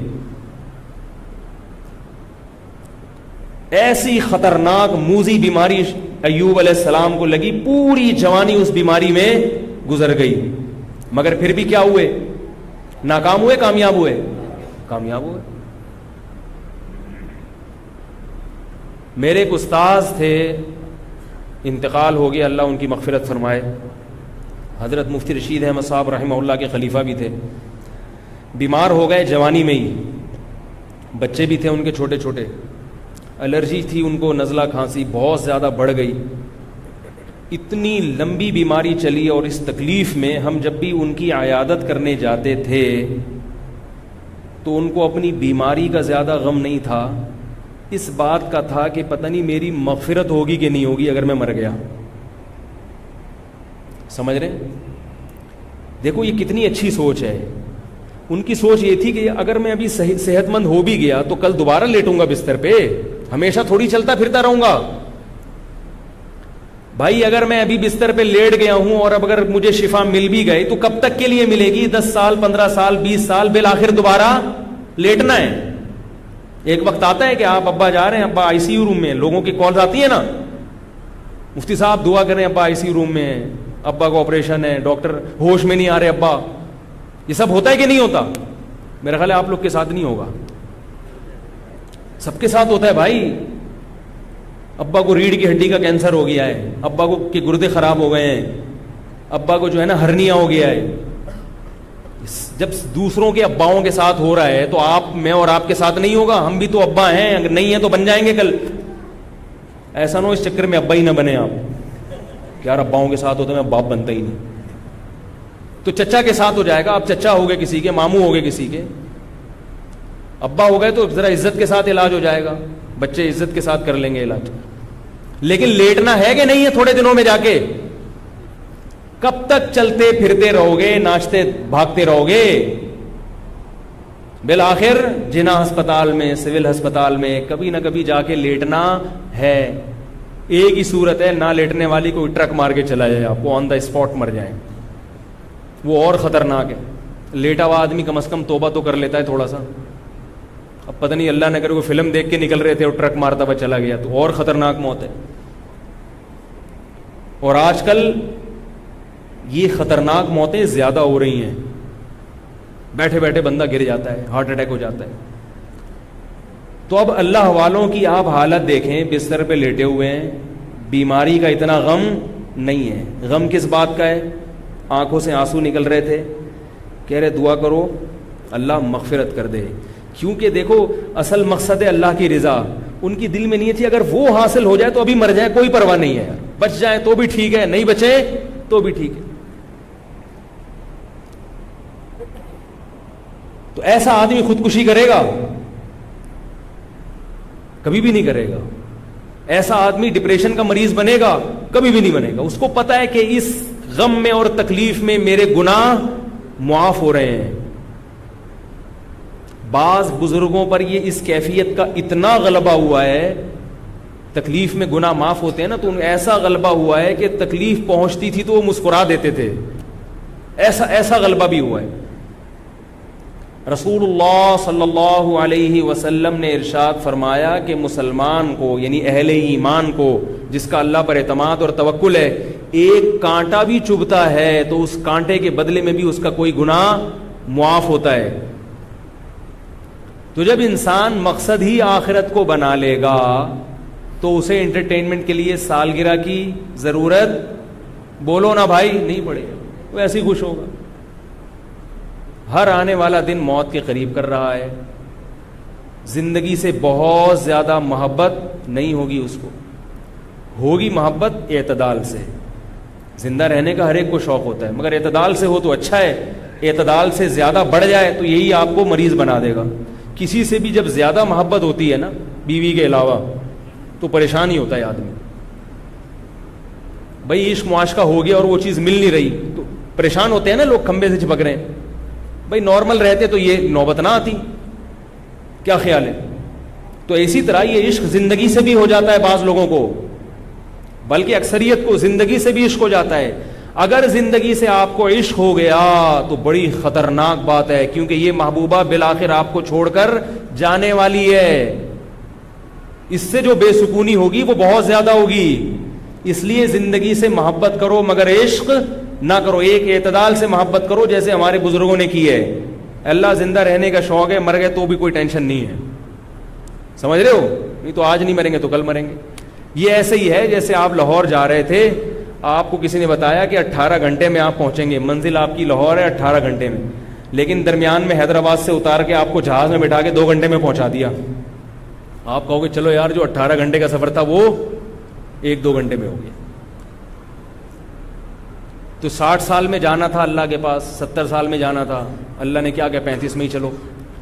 ایسی خطرناک موذی بیماری ایوب علیہ السلام کو لگی, پوری جوانی اس بیماری میں گزر گئی, مگر پھر بھی کیا ہوئے, ناکام ہوئے, کامیاب ہوئے, کامیاب ہوئے. میرے ایک استاذ تھے, انتقال ہو گیا, اللہ ان کی مغفرت فرمائے, حضرت مفتی رشید احمد صاحب رحمہ اللہ کے خلیفہ بھی تھے. بیمار ہو گئے جوانی میں ہی, بچے بھی تھے ان کے چھوٹے چھوٹے, الرجی تھی ان کو, نزلہ کھانسی بہت زیادہ بڑھ گئی. اتنی لمبی بیماری چلی, اور اس تکلیف میں ہم جب بھی ان کی عیادت کرنے جاتے تھے تو ان کو اپنی بیماری کا زیادہ غم نہیں تھا, اس بات کا تھا کہ پتہ نہیں میری مغفرت ہوگی کہ نہیں ہوگی اگر میں مر گیا. سمجھ رہے ہیں؟ دیکھو یہ کتنی اچھی سوچ ہے. ان کی سوچ یہ تھی کہ اگر میں ابھی صحت مند ہو بھی گیا تو کل دوبارہ لیٹوں گا بستر پہ, ہمیشہ تھوڑی چلتا پھرتا رہوں گا. بھائی اگر میں ابھی بستر پہ لیٹ گیا ہوں اور اب اگر مجھے شفا مل بھی گئی تو کب تک کے لیے ملے گی, 10 سال 15 سال 20 سال, بالآخر دوبارہ لیٹنا ہے. ایک وقت آتا ہے کہ آپ ابا جا رہے ہیں, ابا آئی سی یو روم میں, لوگوں کی کالز آتی ہے نا, مفتی صاحب دعا کریں ابا آئی سی یو روم میں ہے, ابا کو آپریشن ہے, ڈاکٹر ہوش میں نہیں آ رہے ابا. یہ سب ہوتا ہے کہ نہیں ہوتا؟ میرا خیال ہے آپ لوگ کے ساتھ نہیں ہوگا, سب کے ساتھ ہوتا ہے بھائی. ابا کو ریڑھ کی ہڈی کا کینسر ہو گیا ہے, ابا کو کے گردے خراب ہو گئے ہیں, ابا کو جو ہے نا ہرنیا ہو گیا ہے. جب دوسروں کے اباؤں کے ساتھ ہو رہا ہے تو آپ میں اور آپ کے ساتھ نہیں ہوگا؟ ہم بھی تو ابا ہیں, اگر نہیں ہیں تو بن جائیں گے کل. ایسا نہ ہو اس چکر میں ابا ہی نہ بنے آپ کہ یار اباؤں کے ساتھ ہوتا میں باپ بنتا ہی نہیں. تو چچا کے ساتھ ہو جائے گا, آپ چچا ہو گئے کسی کے, ماموں ہو گئے کسی کے, ابا ہو گئے تو ذرا عزت کے ساتھ علاج ہو جائے گا, بچے عزت کے ساتھ کر لیں گے علاج. لیکن لیٹنا ہے کہ نہیں ہے تھوڑے دنوں میں جا کے؟ کب تک چلتے پھرتے رہو گے, ناچتے بھاگتے رہو گے؟ بالآخر جنا ہسپتال میں, سول ہسپتال میں کبھی نہ کبھی جا کے لیٹنا ہے. ایک ہی صورت ہے, نہ لیٹنے والی کو ٹرک مار کے چلا جائے, آپ کو آن دا اسپاٹ مر جائیں, وہ اور خطرناک ہے. لیٹا ہوا آدمی کم از کم توبہ تو کر لیتا ہے تھوڑا سا, اب پتہ نہیں اللہ نے کرے کوئی فلم دیکھ کے نکل رہے تھے اور ٹرک مارتا ہوا چلا گیا تو اور خطرناک موت ہے. اور آج کل یہ خطرناک موتیں زیادہ ہو رہی ہیں, بیٹھے بیٹھے بندہ گر جاتا ہے, ہارٹ اٹیک ہو جاتا ہے. تو اب اللہ والوں کی آپ حالت دیکھیں, بستر پہ لیٹے ہوئے ہیں, بیماری کا اتنا غم نہیں ہے. غم کس بات کا ہے؟ آنکھوں سے آنسو نکل رہے تھے, کہہ رہے دعا کرو اللہ مغفرت کر دے. کیونکہ دیکھو اصل مقصد ہے اللہ کی رضا. ان کی دل میں نہیں تھی اگر وہ حاصل ہو جائے تو ابھی مر جائے کوئی پرواہ نہیں ہے, بچ جائے تو بھی ٹھیک ہے, نہیں بچے تو بھی ٹھیک ہے. تو ایسا آدمی خودکشی کرے گا؟ کبھی بھی نہیں کرے گا. ایسا آدمی ڈپریشن کا مریض بنے گا؟ کبھی بھی نہیں بنے گا. اس کو پتا ہے کہ اس غم میں اور تکلیف میں میرے گناہ معاف ہو رہے ہیں. بعض بزرگوں پر یہ اس کیفیت کا اتنا غلبہ ہوا ہے, تکلیف میں گناہ معاف ہوتے ہیں نا, تو ان ایسا غلبہ ہوا ہے کہ تکلیف پہنچتی تھی تو وہ مسکرا دیتے تھے. ایسا غلبہ بھی ہوا ہے. رسول اللہ صلی اللہ علیہ وسلم نے ارشاد فرمایا کہ مسلمان کو یعنی اہل ایمان کو جس کا اللہ پر اعتماد اور توکل ہے, ایک کانٹا بھی چبھتا ہے تو اس کانٹے کے بدلے میں بھی اس کا کوئی گناہ معاف ہوتا ہے. تو جب انسان مقصد ہی آخرت کو بنا لے گا تو اسے انٹرٹینمنٹ کے لیے سالگرہ کی ضرورت, بولو نا بھائی, نہیں پڑے گا. وہ ایسے ہی خوش ہوگا. ہر آنے والا دن موت کے قریب کر رہا ہے. زندگی سے بہت زیادہ محبت نہیں ہوگی اس کو, ہوگی محبت اعتدال سے. زندہ رہنے کا ہر ایک کو شوق ہوتا ہے, مگر اعتدال سے ہو تو اچھا ہے. اعتدال سے زیادہ بڑھ جائے تو یہی آپ کو مریض بنا دے گا. کسی سے بھی جب زیادہ محبت ہوتی ہے نا بیوی کے علاوہ تو پریشان ہی ہوتا ہے آدمی. بھائی عشق معاشقہ ہو گیا اور وہ چیز مل نہیں رہی تو پریشان ہوتے ہیں نا لوگ, کھمبے سے چپک رہے ہیں. بھائی نارمل رہتے تو یہ نوبت نہ آتی. کیا خیال ہے؟ تو اسی طرح یہ عشق زندگی سے بھی ہو جاتا ہے بعض لوگوں کو, بلکہ اکثریت کو زندگی سے بھی عشق ہو جاتا ہے. اگر زندگی سے آپ کو عشق ہو گیا تو بڑی خطرناک بات ہے, کیونکہ یہ محبوبہ بالآخر آپ کو چھوڑ کر جانے والی ہے. اس سے جو بے سکونی ہوگی وہ بہت زیادہ ہوگی. اس لیے زندگی سے محبت کرو مگر عشق نہ کرو. ایک اعتدال سے محبت کرو جیسے ہمارے بزرگوں نے کی ہے. اللہ زندہ رہنے کا شوق ہے, مر گئے تو بھی کوئی ٹینشن نہیں ہے. سمجھ رہے ہو؟ نہیں تو آج نہیں مریں گے تو کل مریں گے. یہ ایسے ہی ہے جیسے آپ لاہور جا رہے تھے, آپ کو کسی نے بتایا کہ 18 گھنٹے میں آپ پہنچیں گے, منزل آپ کی لاہور ہے 18 گھنٹے میں, لیکن درمیان میں حیدرآباد سے اتار کے آپ کو جہاز میں بٹھا کے 2 گھنٹے میں پہنچا دیا. آپ کہو گے چلو یار جو 18 گھنٹے کا سفر تھا وہ 1-2 گھنٹے میں ہو گیا. تو 60 سال میں جانا تھا اللہ کے پاس, 70 سال میں جانا تھا, اللہ نے کیا کہ 35 میں ہی چلو.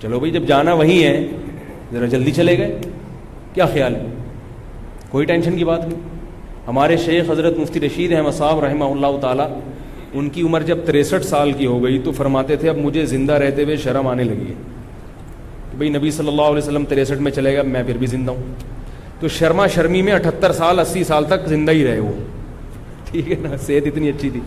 چلو بھائی جب جانا وہی ہے ذرا جلدی چلے گئے. کیا خیال ہے؟ کوئی ٹینشن کی بات نہیں. ہمارے شیخ حضرت مفتی رشید احمد صاحب رحمہ اللہ تعالی, ان کی عمر جب 63 سال کی ہو گئی تو فرماتے تھے اب مجھے زندہ رہتے ہوئے شرم آنے لگی ہے. بھئی نبی صلی اللہ علیہ وسلم 63 میں چلے گا, میں پھر بھی زندہ ہوں. تو شرما شرمی میں 78 سال 80 سال تک زندہ ہی رہے وہ. ٹھیک ہے نا, صحت اتنی اچھی تھی,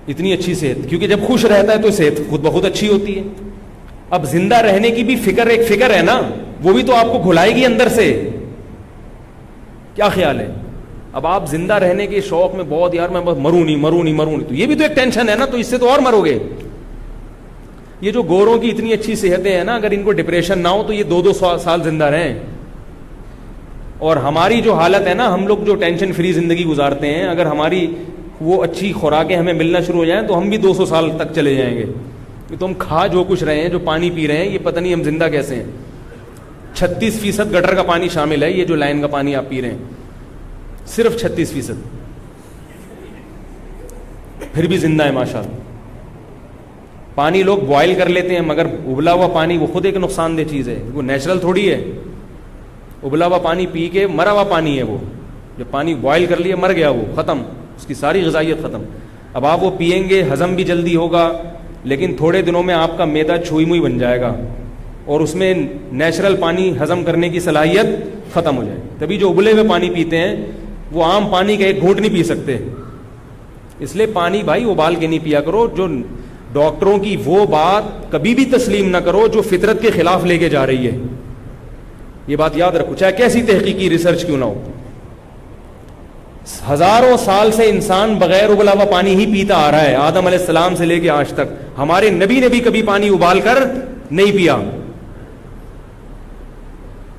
اتنی اچھی صحت, کیونکہ جب خوش رہتا ہے تو صحت خود بخود اچھی ہوتی ہے. اب زندہ رہنے کی بھی فکر ایک فکر ہے نا, وہ بھی تو آپ کو گھلائے گی اندر سے. کیا خیال ہے؟ اب آپ زندہ رہنے کے شوق میں بہت یار میں مروں نہیں, تو یہ بھی تو ایک ٹینشن ہے نا, تو اس سے تو اور مرو گے. یہ جو گوروں کی اتنی اچھی صحتیں ہیں نا, اگر ان کو ڈپریشن نہ ہو تو یہ 2-2 سال زندہ رہیں. اور ہماری جو حالت ہے نا, ہم لوگ جو ٹینشن فری زندگی گزارتے ہیں, اگر ہماری وہ اچھی خوراکیں ہمیں ملنا شروع ہو جائیں تو ہم بھی 200 سال تک چلے جائیں گے. تو ہم کھا جو کچھ رہے ہیں, جو پانی پی رہے ہیں, یہ پتہ نہیں ہم زندہ کیسے ہیں. 36% گٹر کا پانی شامل ہے, یہ جو لائن کا پانی آپ پی رہے ہیں صرف 36%, پھر بھی زندہ ہے ماشاءاللہ. پانی لوگ بوائل کر لیتے ہیں, مگر ابلا ہوا پانی وہ خود ایک نقصان دہ چیز ہے, وہ نیچرل تھوڑی ہے. ابلا ہوا پانی پی کے مرا ہوا پانی ہے وہ, جب پانی بوائل کر لیا مر گیا وہ, ختم, اس کی ساری غذائیت ختم. اب آپ وہ پیئیں گے, ہضم بھی جلدی ہوگا, لیکن تھوڑے دنوں میں آپ کا معدہ چھوئی موئی بن جائے گا اور اس میں نیچرل پانی ہضم کرنے کی صلاحیت ختم ہو جائے. تبھی جو ابلے ہوئے پانی پیتے ہیں وہ عام پانی کا ایک گھونٹ نہیں پی سکتے. اس لیے پانی بھائی ابال کے نہیں پیا کرو, جو ڈاکٹروں کی وہ بات کبھی بھی تسلیم نہ کرو جو فطرت کے خلاف لے کے جا رہی ہے. یہ بات یاد رکھو, چاہے کیسی تحقیقی ریسرچ کیوں نہ ہو. ہزاروں سال سے انسان بغیر ابلا ہوا پانی ہی پیتا آ رہا ہے, آدم علیہ السلام سے لے کے آج تک. ہمارے نبی نے بھی کبھی پانی ابال کر نہیں پیا.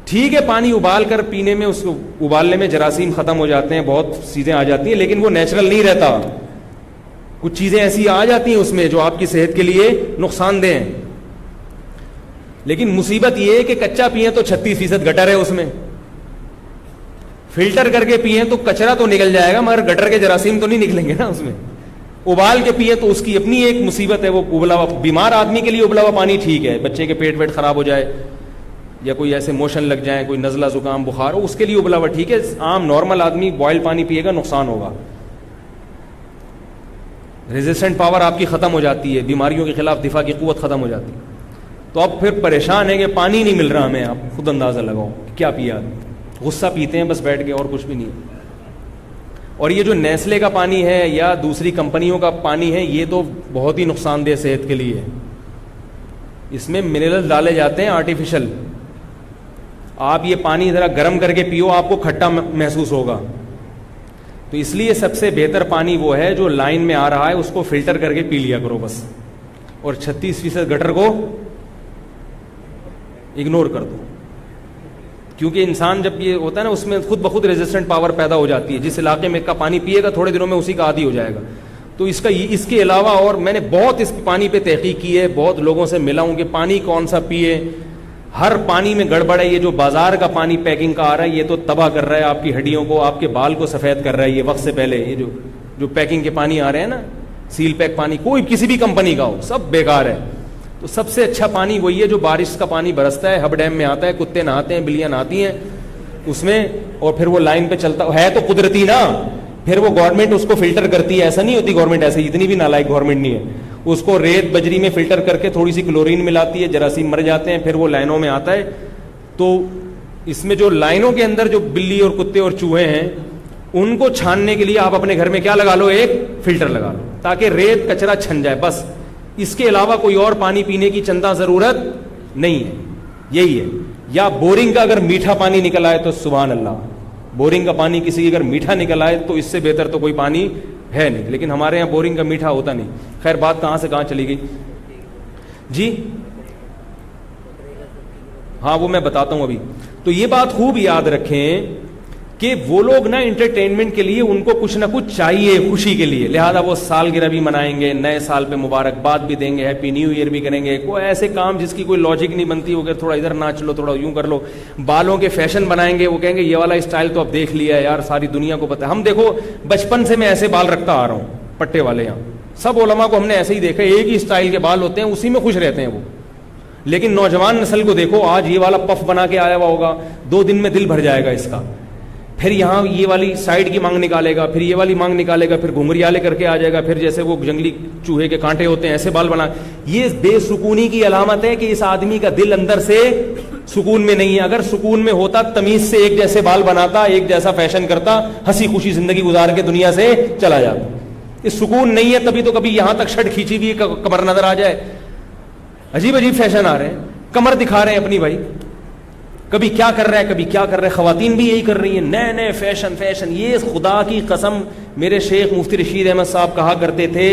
ٹھیک ہے, پانی ابال کر پینے میں, اس کو ابالنے میں جراثیم ختم ہو جاتے ہیں, بہت چیزیں آ جاتی ہیں, لیکن وہ نیچرل نہیں رہتا. کچھ چیزیں ایسی آ جاتی ہیں اس میں جو آپ کی صحت کے لیے نقصان دہ ہیں. لیکن مصیبت یہ ہے کہ کچا پیئیں تو 36% گٹر ہے اس میں, فلٹر کر کے پیئیں تو کچرا تو نکل جائے گا مگر گٹر کے جراثیم تو نہیں نکلیں گے نا اس میں. ابال کے پیئیں تو اس کی اپنی ایک مصیبت ہے. وہ ابلا ہوا, بیمار آدمی کے لیے ابلا ہوا پانی ٹھیک ہے, بچے کے پیٹ ویٹ خراب ہو جائے یا کوئی ایسے موشن لگ جائے, کوئی نزلہ زکام بخار ہو, اس کے لیے ابلا ہوا ٹھیک ہے. عام نارمل آدمی بوائل پانی پیے گا نقصان ہوگا, ریزسٹنٹ پاور آپ کی ختم ہو جاتی ہے, بیماریوں کے خلاف دفاع کی قوت ختم ہو جاتی ہے. تو اب پھر پریشان ہے کہ پانی نہیں مل رہا ہمیں. آپ خود اندازہ لگاؤ کیا پیا, غصہ پیتے ہیں بس بیٹھ کے, اور کچھ بھی نہیں. اور یہ جو نیسلے کا پانی ہے یا دوسری کمپنیوں کا پانی ہے, یہ تو بہت ہی نقصان دہ صحت کے لیے ہے. اس میں منرل ڈالے جاتے ہیں آرٹیفیشل. آپ یہ پانی ذرا گرم کر کے پیو, آپ کو کھٹا محسوس ہوگا. تو اس لیے سب سے بہتر پانی وہ ہے جو لائن میں آ رہا ہے, اس کو فلٹر کر کے پی لیا کرو بس, اور 36% گٹر کو اگنور کر دو. کیونکہ انسان جب یہ ہوتا ہے نا, اس میں خود بخود ریزسٹنٹ پاور پیدا ہو جاتی ہے. جس علاقے میں کا پانی پیے گا تھوڑے دنوں میں اسی کا عادی ہو جائے گا. تو اس کے علاوہ, اور میں نے بہت اس پانی پہ تحقیق کی ہے, بہت لوگوں سے ملا ہوں کہ پانی کون سا پیے. ہر پانی میں گڑبڑ ہے. یہ جو بازار کا پانی پیکنگ کا آ رہا ہے, یہ تو تباہ کر رہا ہے آپ کی ہڈیوں کو, آپ کے بال کو سفید کر رہا ہے. یہ وقت سے پہلے یہ جو پیکنگ کے پانی آ رہے ہیں نا, سیل پیک پانی, کوئی کسی بھی کمپنی کا ہو, سب بیکار ہے. تو سب سے اچھا پانی وہی ہے جو بارش کا پانی برستا ہے, ہب ڈیم میں آتا ہے, کتے نہاتے ہیں, بلیاں نہاتی ہیں اس میں, اور پھر وہ لائن پہ چلتا ہے تو قدرتی نا. پھر وہ گورنمنٹ اس کو فلٹر کرتی ہے, ایسا نہیں ہوتی گورنمنٹ, ایسے اتنی بھی نالائق گورنمنٹ نہیں ہے. اس کو ریت بجری میں فلٹر کر کے تھوڑی سی کلورین ملاتی ہے, جراثیم مر جاتے ہیں, پھر وہ لائنوں میں آتا ہے. تو اس میں جو لائنوں کے اندر جو بلی اور کتے اور چوہے ہیں, ان کو چھاننے کے لیے آپ اپنے گھر میں کیا لگا لو, ایک فلٹر لگا لو, تاکہ ریت کچرا چھن جائے بس. اس کے علاوہ کوئی اور پانی پینے کی چندہ ضرورت نہیں ہے. یہی ہے. یا بورنگ کا اگر میٹھا پانی نکل آئے تو سبحان اللہ, بورنگ کا پانی کسی اگر میٹھا نکل آئے تو اس سے بہتر تو کوئی پانی ہے نہیں. لیکن ہمارے یہاں بورنگ کا میٹھا ہوتا نہیں. خیر, بات کہاں سے کہاں چلی گئی جی. ہاں وہ میں بتاتا ہوں ابھی. تو یہ بات خوب یاد رکھیں کہ وہ لوگ نا انٹرٹینمنٹ کے لیے ان کو کچھ نہ کچھ چاہیے خوشی کے لیے, لہذا وہ سالگرہ بھی منائیں گے, نئے سال پہ مبارکباد بھی دیں گے, ہیپی نیو ایئر بھی کریں گے. کوئی ایسے کام جس کی کوئی لاجک نہیں بنتی, وہ کہ تھوڑا ادھر ناچ لو, تھوڑا یوں کر لو. بالوں کے فیشن بنائیں گے, وہ کہیں گے یہ والا اسٹائل تو اب دیکھ لیا ہے یار, ساری دنیا کو پتہ ہے. ہم دیکھو بچپن سے میں ایسے بال رکھتا آ رہا ہوں, پٹے والے. یہاں سب علماء کو ہم نے ایسے ہی دیکھا, ایک ہی اسٹائل کے بال ہوتے ہیں, اسی میں خوش رہتے ہیں وہ. لیکن نوجوان نسل کو دیکھو, آج یہ والا پف بنا کے آیا ہوا ہوگا, 2 دن میں دل بھر جائے گا اس کا. پھر یہاں یہ والی سائڈ کی مانگ نکالے گا, پھر یہ والی مانگ نکالے گا, پھر گھنگریالے کر کے آ جائے گا, پھر جیسے وہ جنگلی چوہے کے کانٹے ہوتے ہیں ایسے بال بنا. یہ بے سکونی کی علامت ہے کہ اس آدمی کا دل اندر سے سکون میں نہیں ہے. اگر سکون میں ہوتا, تمیز سے ایک جیسے بال بناتا, ایک جیسا فیشن کرتا, ہنسی خوشی زندگی گزار کے دنیا سے چلا جاتا. اس سکون نہیں ہے, تبھی تو کبھی یہاں تک شرٹ کھینچی ہوئی کمر نظر آ جائے. عجیب عجیب فیشن آ رہے ہیں, کمر دکھا رہے ہیں اپنی بھائی, کبھی کیا کر رہا ہے, کبھی کیا کر رہے ہیں. خواتین بھی یہی کر رہی ہیں, نئے نئے فیشن. یہ خدا کی قسم, میرے شیخ مفتی رشید احمد صاحب کہا کرتے تھے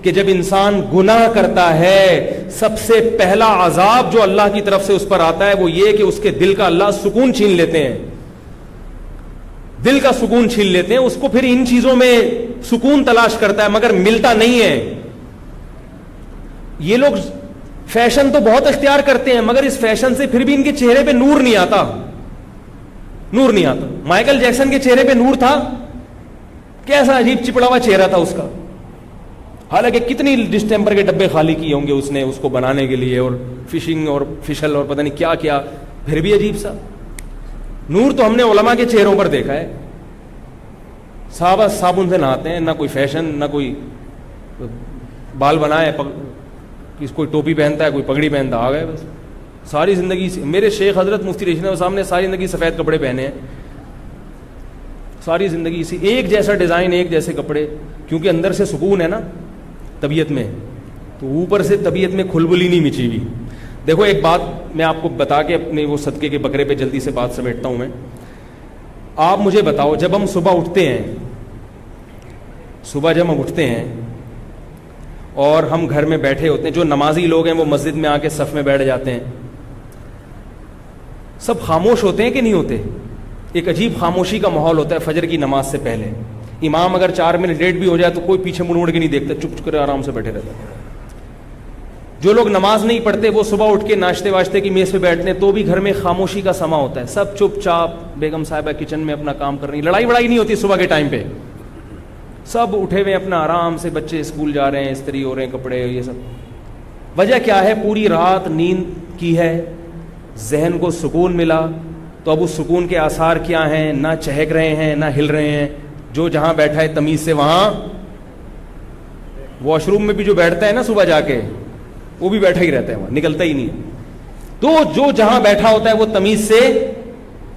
کہ جب انسان گناہ کرتا ہے, سب سے پہلا عذاب جو اللہ کی طرف سے اس پر آتا ہے وہ یہ کہ اس کے دل کا اللہ سکون چھین لیتے ہیں, دل کا سکون چھین لیتے ہیں. اس کو پھر ان چیزوں میں سکون تلاش کرتا ہے مگر ملتا نہیں ہے. یہ لوگ فیشن تو بہت اختیار کرتے ہیں, مگر اس فیشن سے پھر بھی ان کے چہرے پہ نور نہیں آتا, نور نہیں آتا. مائیکل جیکسن کے چہرے پہ نور تھا, کیسا عجیب چپڑا ہوا چہرہ تھا اس کا, حالانکہ کتنی ڈسٹیمپر کے ڈبے خالی کیے ہوں گے اس نے اس کو بنانے کے لیے, اور فشنگ اور فشل اور پتہ نہیں کیا کیا, پھر بھی عجیب سا نور تو ہم نے علماء کے چہروں پر دیکھا ہے. صحابہ صابن سے نہاتے ہیں, نہ کوئی فیشن, نہ کوئی بال بنائے, کوئی ٹوپی پہنتا ہے, کوئی پگڑی پہنتا, آ گئے بس. ساری زندگی میرے شیخ حضرت مفتی رشید احمد صاحب نے ساری زندگی سفید کپڑے پہنے ہیں, ساری زندگی ایک جیسا ڈیزائن, ایک جیسے کپڑے, کیونکہ اندر سے سکون ہے نا طبیعت میں. تو اوپر سے طبیعت میں کھلبلی نہیں مچی ہوئی. دیکھو ایک بات میں آپ کو بتا کے اپنے وہ صدقے کے بکرے پہ جلدی سے بات سمیٹتا ہوں میں. آپ مجھے بتاؤ, جب ہم صبح اٹھتے ہیں اور ہم گھر میں بیٹھے ہوتے ہیں, جو نمازی لوگ ہیں وہ مسجد میں آ کے صف میں بیٹھ جاتے ہیں, سب خاموش ہوتے ہیں کہ نہیں ہوتے؟ ایک عجیب خاموشی کا ماحول ہوتا ہے فجر کی نماز سے پہلے. امام اگر 4 منٹ لیٹ بھی ہو جائے تو کوئی پیچھے مڑ کے نہیں دیکھتا, چپ کر آرام سے بیٹھے رہتا ہے. جو لوگ نماز نہیں پڑھتے وہ صبح اٹھ کے ناشتے واشتے کی میز پہ بیٹھتے ہیں تو بھی گھر میں خاموشی کا سما ہوتا ہے, سب چپ چاپ, بیگم صاحبہ کچن میں اپنا کام کر رہی, لڑائی وڑائی نہیں ہوتی صبح کے ٹائم پہ, سب اٹھے ہوئے اپنا آرام سے, بچے اسکول جا رہے ہیں, استری ہو رہے ہیں کپڑے, یہ سب. وجہ کیا ہے؟ پوری رات نیند کی ہے, ذہن کو سکون ملا, تو اب اس سکون کے آثار کیا ہیں؟ نہ چہک رہے ہیں نہ ہل رہے ہیں. جو جہاں بیٹھا ہے تمیز سے وہاں, واش روم میں بھی جو بیٹھتا ہے نا صبح جا کے, وہ بھی بیٹھا ہی رہتا ہے وہاں, نکلتا ہی نہیں. تو جو جہاں بیٹھا ہوتا ہے وہ تمیز سے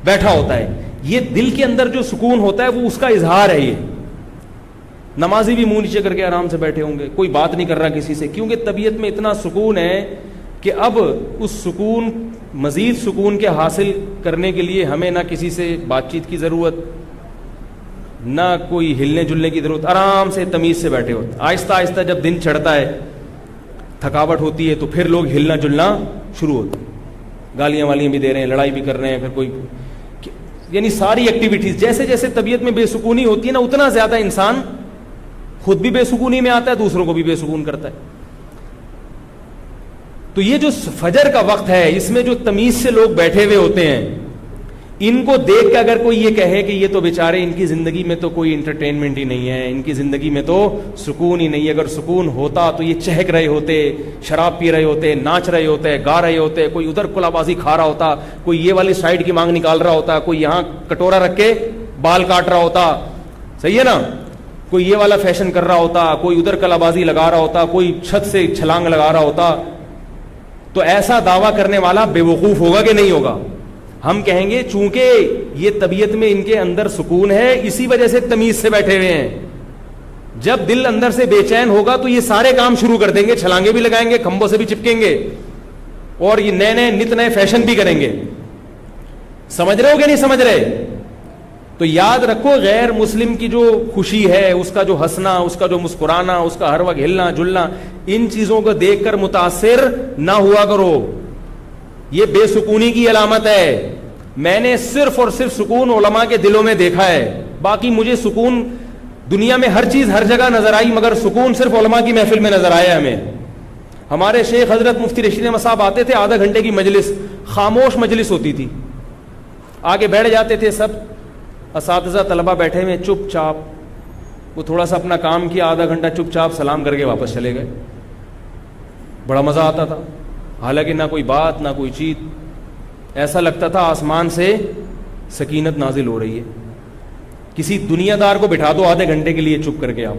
بیٹھا ہوتا ہے. یہ دل کے اندر جو سکون ہوتا ہے وہ اس کا اظہار ہے. یہ نمازی بھی منہ نیچے کر کے آرام سے بیٹھے ہوں گے, کوئی بات نہیں کر رہا کسی سے, کیونکہ طبیعت میں اتنا سکون ہے کہ اب اس سکون, مزید سکون کے حاصل کرنے کے لیے ہمیں نہ کسی سے بات چیت کی ضرورت, نہ کوئی ہلنے جلنے کی ضرورت, آرام سے تمیز سے بیٹھے ہوتے. آہستہ آہستہ جب دن چڑھتا ہے, تھکاوٹ ہوتی ہے, تو پھر لوگ ہلنا جلنا شروع ہوتے ہیں, گالیاں والیاں بھی دے رہے ہیں, لڑائی بھی کر رہے ہیں, پھر کوئی, یعنی ساری ایکٹیویٹیز. جیسے جیسے طبیعت میں بے سکونی ہوتی ہے نا, اتنا زیادہ انسان خود بھی بے سکونی میں آتا ہے, دوسروں کو بھی بے سکون کرتا ہے. تو یہ جو فجر کا وقت ہے, اس میں جو تمیز سے لوگ بیٹھے ہوئے ہوتے ہیں, ان کو دیکھ کے اگر کوئی یہ کہے کہ یہ تو بیچارے, ان کی زندگی میں تو کوئی انٹرٹینمنٹ ہی نہیں ہے, ان کی زندگی میں تو سکون ہی نہیں ہے, اگر سکون ہوتا تو یہ چہک رہے ہوتے, شراب پی رہے ہوتے, ناچ رہے ہوتے, گا رہے ہوتے, کوئی ادھر کلا بازی کھا رہا ہوتا, کوئی یہ والی سائڈ کی مانگ نکال رہا ہوتا, کوئی یہاں کٹورا رکھ کے بال کاٹ رہا ہوتا, صحیح ہے نا, کوئی یہ والا فیشن کر رہا ہوتا, کوئی ادھر کلا بازی لگا رہا ہوتا, کوئی چھت سے چھلانگ لگا رہا ہوتا. تو ایسا دعویٰ کرنے والا بے وقوف ہوگا کہ نہیں ہوگا؟ ہم کہیں گے چونکہ یہ طبیعت میں ان کے اندر سکون ہے, اسی وجہ سے تمیز سے بیٹھے ہوئے ہیں. جب دل اندر سے بے چین ہوگا تو یہ سارے کام شروع کر دیں گے, چھلانگے بھی لگائیں گے, کھمبوں سے بھی چپکیں گے, اور یہ نئے نئے نت نئے فیشن بھی کریں گے. سمجھ رہے ہو کہ نہیں سمجھ رہے؟ تو یاد رکھو, غیر مسلم کی جو خوشی ہے, اس کا جو ہنسنا, اس کا جو مسکرانا, اس کا ہر وقت ہلنا جلنا, ان چیزوں کو دیکھ کر متاثر نہ ہوا کرو. یہ بے سکونی کی علامت ہے. میں نے صرف اور صرف سکون علماء کے دلوں میں دیکھا ہے, باقی مجھے سکون دنیا میں ہر چیز ہر جگہ نظر آئی, مگر سکون صرف علماء کی محفل میں نظر آیا ہمیں. ہمارے شیخ حضرت مفتی رشید احمد صاحب آتے تھے, آدھا گھنٹے کی مجلس, خاموش مجلس ہوتی تھی, آگے بیٹھ جاتے تھے, سب اساتذہ طلبہ بیٹھے ہوئے چپ چاپ, وہ تھوڑا سا اپنا کام کیا, آدھا گھنٹہ چپ چاپ سلام کر کے واپس چلے گئے. بڑا مزہ آتا تھا, حالانکہ نہ کوئی بات نہ کوئی چیز, ایسا لگتا تھا آسمان سے سکینت نازل ہو رہی ہے. کسی دنیا دار کو بٹھا دو آدھے گھنٹے کے لیے چپ کر کے, آپ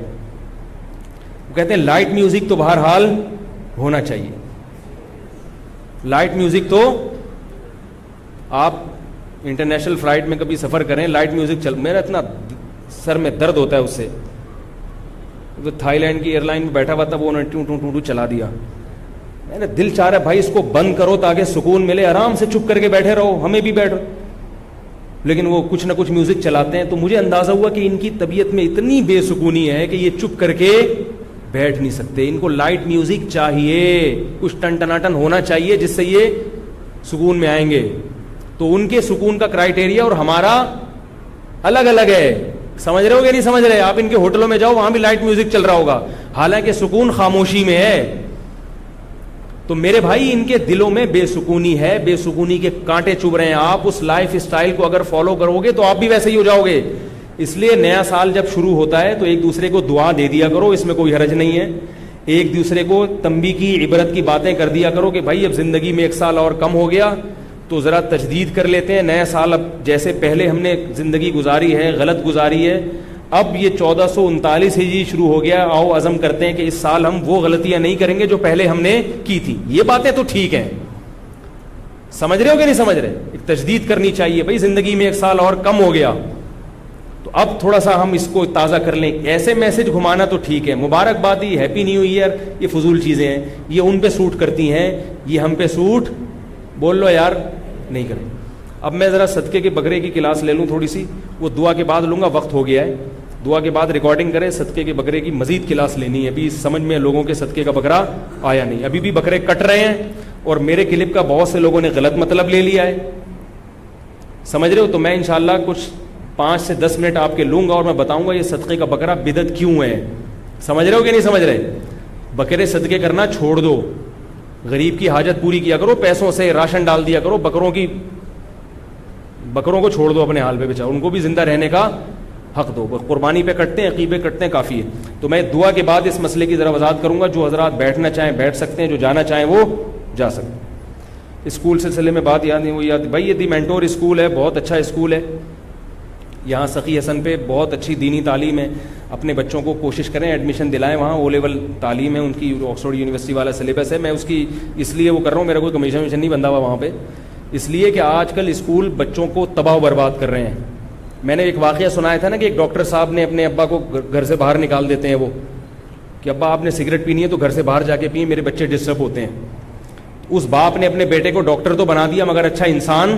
وہ کہتے ہیں لائٹ میوزک تو بہرحال ہونا چاہیے. لائٹ میوزک تو آپ انٹرنیشنل فلائٹ میں کبھی سفر کریں, لائٹ میوزک چل, میرا اتنا سر میں درد ہوتا ہے اس سے. تھائی لینڈ کی ایئر لائن میں بیٹھا ہوا تھا, وہ انہوں نے ٹوں ٹوں ٹوں چلا دیا. میں نے دل چاہ رہا ہے بھائی اس کو بند کرو تاکہ سکون ملے, آرام سے چپ کر کے بیٹھے رہو, ہمیں بھی بیٹھو. لیکن وہ کچھ نہ کچھ میوزک چلاتے ہیں, تو مجھے اندازہ ہوا کہ ان کی طبیعت میں اتنی بے سکونی ہے کہ یہ چپ کر کے بیٹھ نہیں سکتے. ان کو لائٹ میوزک چاہیے, کچھ ٹن ٹناٹن ہونا چاہیے جس سے یہ سکون میں آئیں گے. تو ان کے سکون کا کرائٹیریا اور ہمارا الگ الگ ہے. سمجھ رہے ہو کہ نہیں سمجھ رہے؟ آپ ان کے ہوٹلوں میں جاؤ, وہاں بھی لائٹ میوزک چل رہا ہوگا, حالانکہ سکون خاموشی میں ہے. تو میرے بھائی ان کے دلوں میں بے سکونی ہے, بے سکونی کے کانٹے چبھ رہے ہیں. آپ اس لائف اسٹائل کو اگر فالو کرو گے تو آپ بھی ویسے ہی ہو جاؤ گے. اس لیے نیا سال جب شروع ہوتا ہے تو ایک دوسرے کو دعا دے دیا کرو, اس میں کوئی حرج نہیں ہے. ایک دوسرے کو تنبیہ کی, عبرت کی باتیں کر دیا کرو کہ بھائی اب زندگی میں 1 سال اور کم ہو گیا تو ذرا تجدید کر لیتے ہیں. نیا سال اب جیسے پہلے ہم نے زندگی گزاری ہے غلط گزاری ہے, اب یہ 1439 ہجری شروع ہو گیا, آؤ عزم کرتے ہیں کہ اس سال ہم وہ غلطیاں نہیں کریں گے جو پہلے ہم نے کی تھی. یہ باتیں تو ٹھیک ہیں, سمجھ رہے ہو کہ نہیں سمجھ رہے؟ ایک تجدید کرنی چاہیے بھائی, زندگی میں 1 سال اور کم ہو گیا تو اب تھوڑا سا ہم اس کو تازہ کر لیں. ایسے میسج گھمانا تو ٹھیک ہے, مبارکبادی, ہیپی نیو ایئر, یہ فضول چیزیں ہیں, یہ ان پہ سوٹ کرتی ہیں, یہ ہم پہ سوٹ بول لو یار نہیں کریں. اب میں ذرا صدقے کے بکرے کی کلاس لے لوں تھوڑی سی, وہ دعا کے بعد لوں گا, وقت ہو گیا ہے. دعا کے بعد ریکارڈنگ کریں, صدقے کے بکرے کی مزید کلاس لینی ہے. ابھی سمجھ میں لوگوں کے صدقے کا بکرا آیا نہیں, ابھی بھی بکرے کٹ رہے ہیں, اور میرے کلپ کا بہت سے لوگوں نے غلط مطلب لے لیا ہے, سمجھ رہے ہو. تو میں انشاءاللہ کچھ 5 سے 10 منٹ آپ کے لوں گا, اور میں بتاؤں گا یہ صدقے کا بکرا بدعت کیوں ہے. سمجھ رہے ہو کہ نہیں سمجھ رہے؟ بکرے صدقے کرنا چھوڑ دو, غریب کی حاجت پوری کیا کرو, پیسوں سے راشن ڈال دیا کرو, بکروں کو چھوڑ دو اپنے حال پہ بچا, ان کو بھی زندہ رہنے کا حق دو. قربانی پہ کٹتے ہیں, عقیقے کٹتے ہیں, کافی ہے. تو میں دعا کے بعد اس مسئلے کی ذرا وضاحت کروں گا. جو حضرات بیٹھنا چاہیں بیٹھ سکتے ہیں, جو جانا چاہیں وہ جا سکتے ہیں. اسکول سلسلے میں بات یاد نہیں ہوئی, یاد بھائی یہ دی مینٹور اسکول ہے, بہت اچھا اسکول ہے. یہاں سخی حسن پہ بہت اچھی دینی تعلیم ہے. اپنے بچوں کو کوشش کریں ایڈمیشن دلائیں, وہاں او لیول تعلیم ہے ان کی, آکسفورڈ یونیورسٹی والا سلیبس ہے. میں اس کی اس لیے وہ کر رہا ہوں, میرا کوئی کمیشن نہیں بندہ ہوا وہاں پہ, اس لیے کہ آج کل اسکول بچوں کو تباہ و برباد کر رہے ہیں. میں نے ایک واقعہ سنایا تھا نا کہ ایک ڈاکٹر صاحب نے اپنے ابا کو گھر سے باہر نکال دیتے ہیں, وہ کہ ابا آپ نے سگریٹ پینی ہے تو گھر سے باہر جا کے پئیں, میرے بچے ڈسٹرب ہوتے ہیں. اس باپ نے اپنے بیٹے کو ڈاکٹر تو بنا دیا مگر اچھا انسان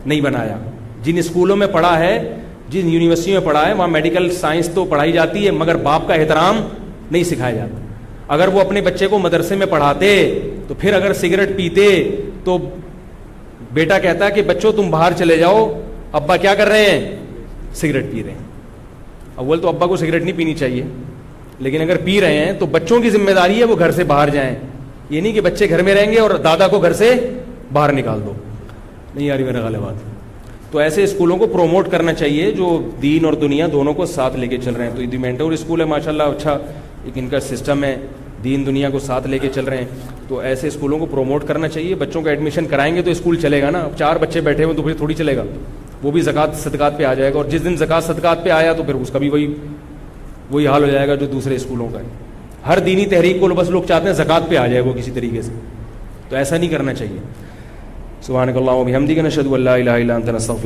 نہیں بنایا. جن اسکولوں میں پڑھا ہے, جن یونیورسٹی میں پڑھا ہے, وہاں میڈیکل سائنس تو پڑھائی جاتی ہے مگر باپ کا احترام نہیں سکھایا جاتا. اگر وہ اپنے بچے کو مدرسے میں پڑھاتے تو پھر اگر سگریٹ پیتے تو بیٹا کہتا ہے کہ بچوں تم باہر چلے جاؤ, ابا کیا کر رہے ہیں, سگریٹ پی رہے ہیں. اول تو ابا کو سگریٹ نہیں پینی چاہیے, لیکن اگر پی رہے ہیں تو بچوں کی ذمہ داری ہے وہ گھر سے باہر جائیں. یہ نہیں کہ بچے گھر میں رہیں گے اور دادا کو گھر سے باہر نکال دو. نہیں آ رہی میرا غالب بات. تو ایسے اسکولوں کو پروموٹ کرنا چاہیے جو دین اور دنیا دونوں کو ساتھ لے کے چل رہے ہیں. تو یہ مینٹور اسکول ہے ماشاءاللہ, اچھا ایک ان کا سسٹم ہے, دین دنیا کو ساتھ لے کے چل رہے ہیں. تو ایسے اسکولوں کو پروموٹ کرنا چاہیے. بچوں کا ایڈمیشن کرائیں گے تو اسکول چلے گا نا. اب 4 بچے بیٹھے ہوئے تو پھر تھوڑی چلے گا, وہ بھی زکوٰۃ صدقات پہ آ جائے گا, اور جس دن زکوٰۃ صدقات پہ آیا تو پھر اس کا بھی وہی حال ہو جائے گا جو دوسرے اسکولوں کا ہے. ہر دینی تحریک کو بس لوگ چاہتے ہیں زکوٰۃ پہ آ جائے وہ کسی طریقے سے, تو ایسا نہیں کرنا چاہیے. سبحانک اللہم و بحمدک نشہد ان لا الہ الا انت نستغفرک.